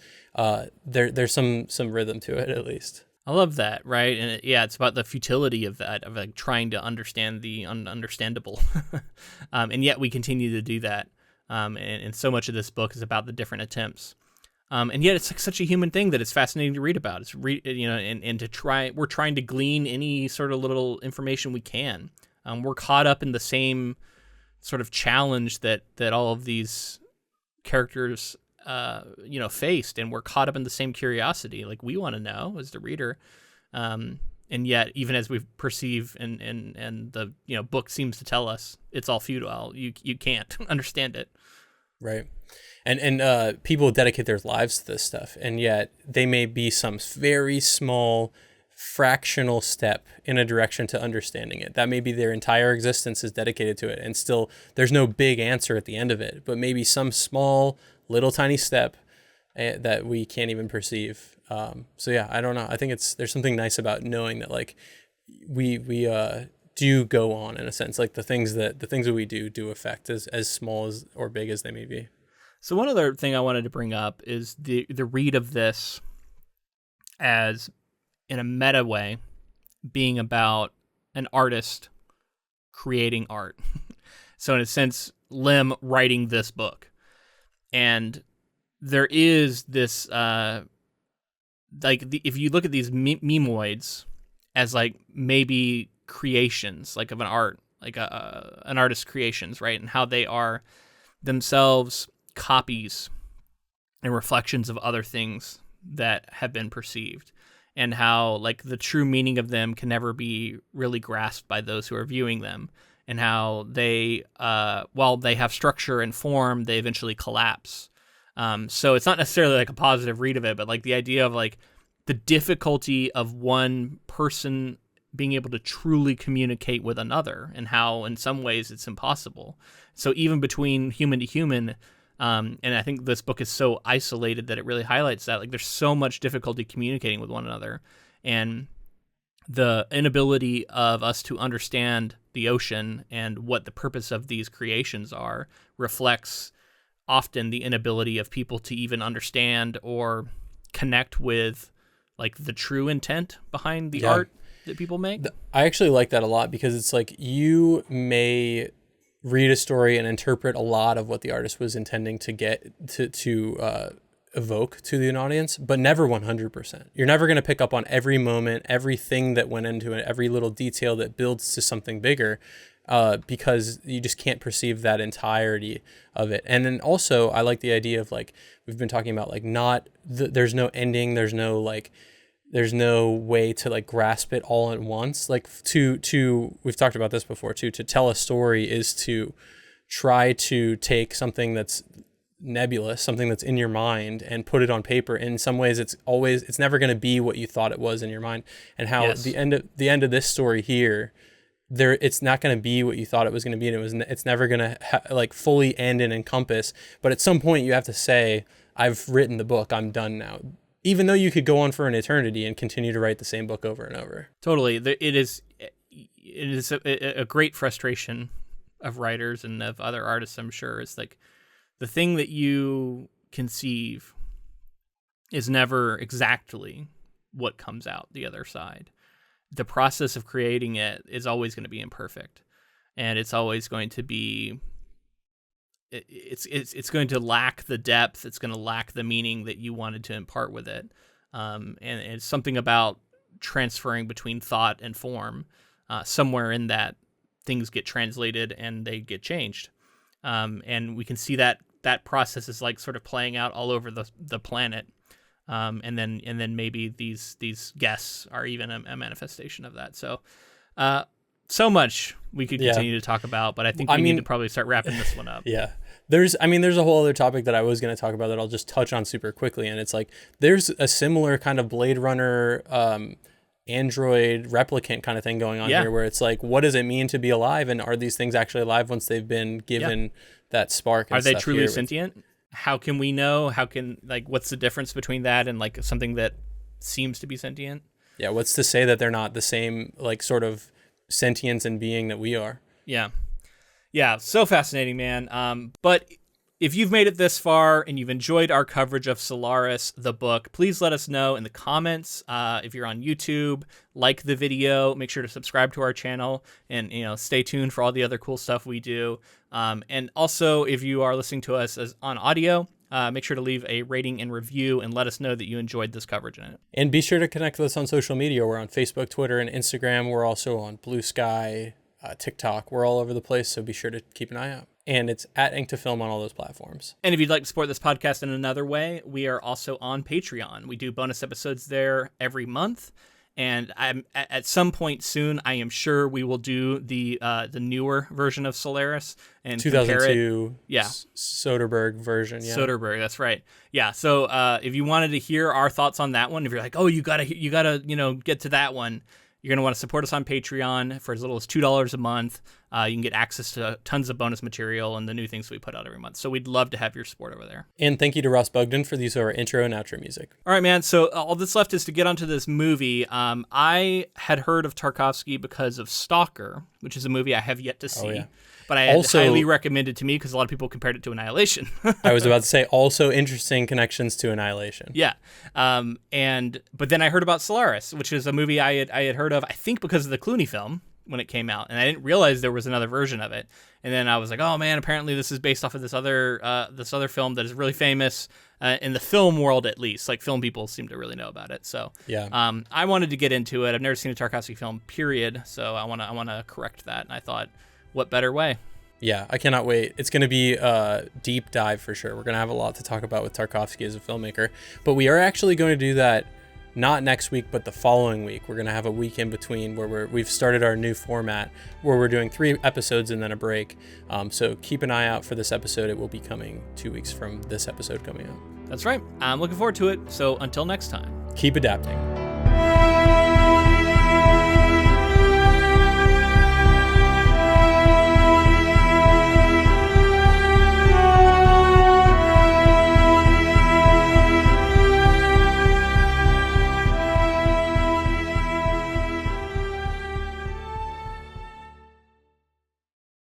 There's some rhythm to it, at least. I love that, right? And it's about the futility of that, of like trying to understand the ununderstandable. And yet we continue to do that. And so much of this book is about the different attempts. And yet it's like such a human thing that it's fascinating to read about. It's we're trying to glean any sort of little information we can. We're caught up in the same sort of challenge that all of these characters faced, and we're caught up in the same curiosity. Like, we want to know as the reader, And yet, even as we perceive and the book seems to tell us it's all futile, you can't understand it. Right. And people dedicate their lives to this stuff, and yet they may be some very small fractional step in a direction to understanding it. That may be their entire existence is dedicated to it, and still there's no big answer at the end of it, but maybe some small little tiny step that we can't even perceive. So yeah, I don't know. I think there's something nice about knowing that like we do go on in a sense, like the things that we do affect as small as or big as they may be. So one other thing I wanted to bring up is the read of this as, in a meta way, being about an artist creating art. So in a sense, Lem writing this book. And there is this, if you look at these memoids as like maybe creations, like of an art, like an artist's creations, right? And how they are themselves copies and reflections of other things that have been perceived, and how like the true meaning of them can never be really grasped by those who are viewing them, and how they while they have structure and form, they eventually collapse. So it's not necessarily like a positive read of it, but like the idea of like the difficulty of one person being able to truly communicate with another, and how in some ways it's impossible. So even between human to human, and I think this book is so isolated that it really highlights that. Like, there's so much difficulty communicating with one another, and the inability of us to understand the ocean and what the purpose of these creations are reflects often the inability of people to even understand or connect with like the true intent behind the art that people make. I actually like that a lot, because it's like you may read a story and interpret a lot of what the artist was intending to get to evoke to the audience, but never 100%. You're never going to pick up on every moment, everything that went into it, every little detail that builds to something bigger, because you just can't perceive that entirety of it. And then also, I like the idea of like, we've been talking about like there's no ending, there's no way to like grasp it all at once. Like we've talked about this before too, to tell a story is to try to take something that's nebulous, something that's in your mind, and put it on paper. In some ways it's never going to be what you thought it was in your mind. And how the end of this story here, it's not going to be what you thought it was going to be, and it's never going to like fully end and encompass. But at some point you have to say, I've written the book, I'm done now. Even though you could go on for an eternity and continue to write the same book over and over. Totally. It is a great frustration of writers and of other artists, I'm sure, is like the thing that you conceive is never exactly what comes out the other side. The process of creating it is always going to be imperfect, and it's always going to be it's going to lack the depth. It's going to lack the meaning that you wanted to impart with it. And it's something about transferring between thought and form. Somewhere in that, things get translated and they get changed. And we can see that process is like sort of playing out all over the planet. And then maybe these guests are even a manifestation of that. So much we could continue to talk about, but I think we need to probably start wrapping this one up. Yeah. There's a whole other topic that I was going to talk about that I'll just touch on super quickly. And it's like, there's a similar kind of Blade Runner, android replicant kind of thing going on here, where it's like, what does it mean to be alive? And are these things actually alive once they've been given that spark? And are they truly sentient? How can we know? What's the difference between that and like something that seems to be sentient? Yeah. What's to say that they're not the same, like, sort of sentience and being that we are? Yeah, so fascinating, man. But if you've made it this far and you've enjoyed our coverage of Solaris, the book, please let us know in the comments. If you're on YouTube, like the video, make sure to subscribe to our channel, and stay tuned for all the other cool stuff we do. And also, if you are listening to us on audio, make sure to leave a rating and review and let us know that you enjoyed this coverage in it. And be sure to connect with us on social media. We're on Facebook, Twitter, and Instagram. We're also on Blue Sky, TikTok. We're all over the place, so be sure to keep an eye out. And it's at Ink to Film on all those platforms. And if you'd like to support this podcast in another way, we are also on Patreon. We do bonus episodes there every month, And I'm at some point soon, I am sure we will do the newer version of Solaris and 2002 Yeah. Soderbergh version. Yeah. Soderbergh, that's right. Yeah. So if you wanted to hear our thoughts on that one, if you're like, oh, you gotta get to that one, you're going to want to support us on Patreon for as little as $2 a month. You can get access to tons of bonus material and the new things we put out every month. So we'd love to have your support over there. And thank you to Ross Bugden for the use of our intro and outro music. All right, man. So all that's left is to get onto this movie. I had heard of Tarkovsky because of Stalker, which is a movie I have yet to see. Oh, yeah. But I had highly recommended to me because a lot of people compared it to Annihilation. I was about to say also interesting connections to Annihilation. Yeah. But then I heard about Solaris, which is a movie I had heard of, I think because of the Clooney film when it came out. And I didn't realize there was another version of it. And then I was like, oh man, apparently this is based off of this other film that is really famous in the film world, at least. Like film people seem to really know about it. So yeah. I wanted to get into it. I've never seen a Tarkovsky film, period. So I want to correct that. And I thought, what better way? Yeah, I cannot wait. It's going to be a deep dive for sure. We're going to have a lot to talk about with Tarkovsky as a filmmaker. But we are actually going to do that not next week, but the following week. We're going to have a week in between where we've started our new format where we're doing 3 episodes and then a break. So keep an eye out for this episode. It will be coming 2 weeks from this episode coming out. That's right. I'm looking forward to it. So until next time. Keep adapting.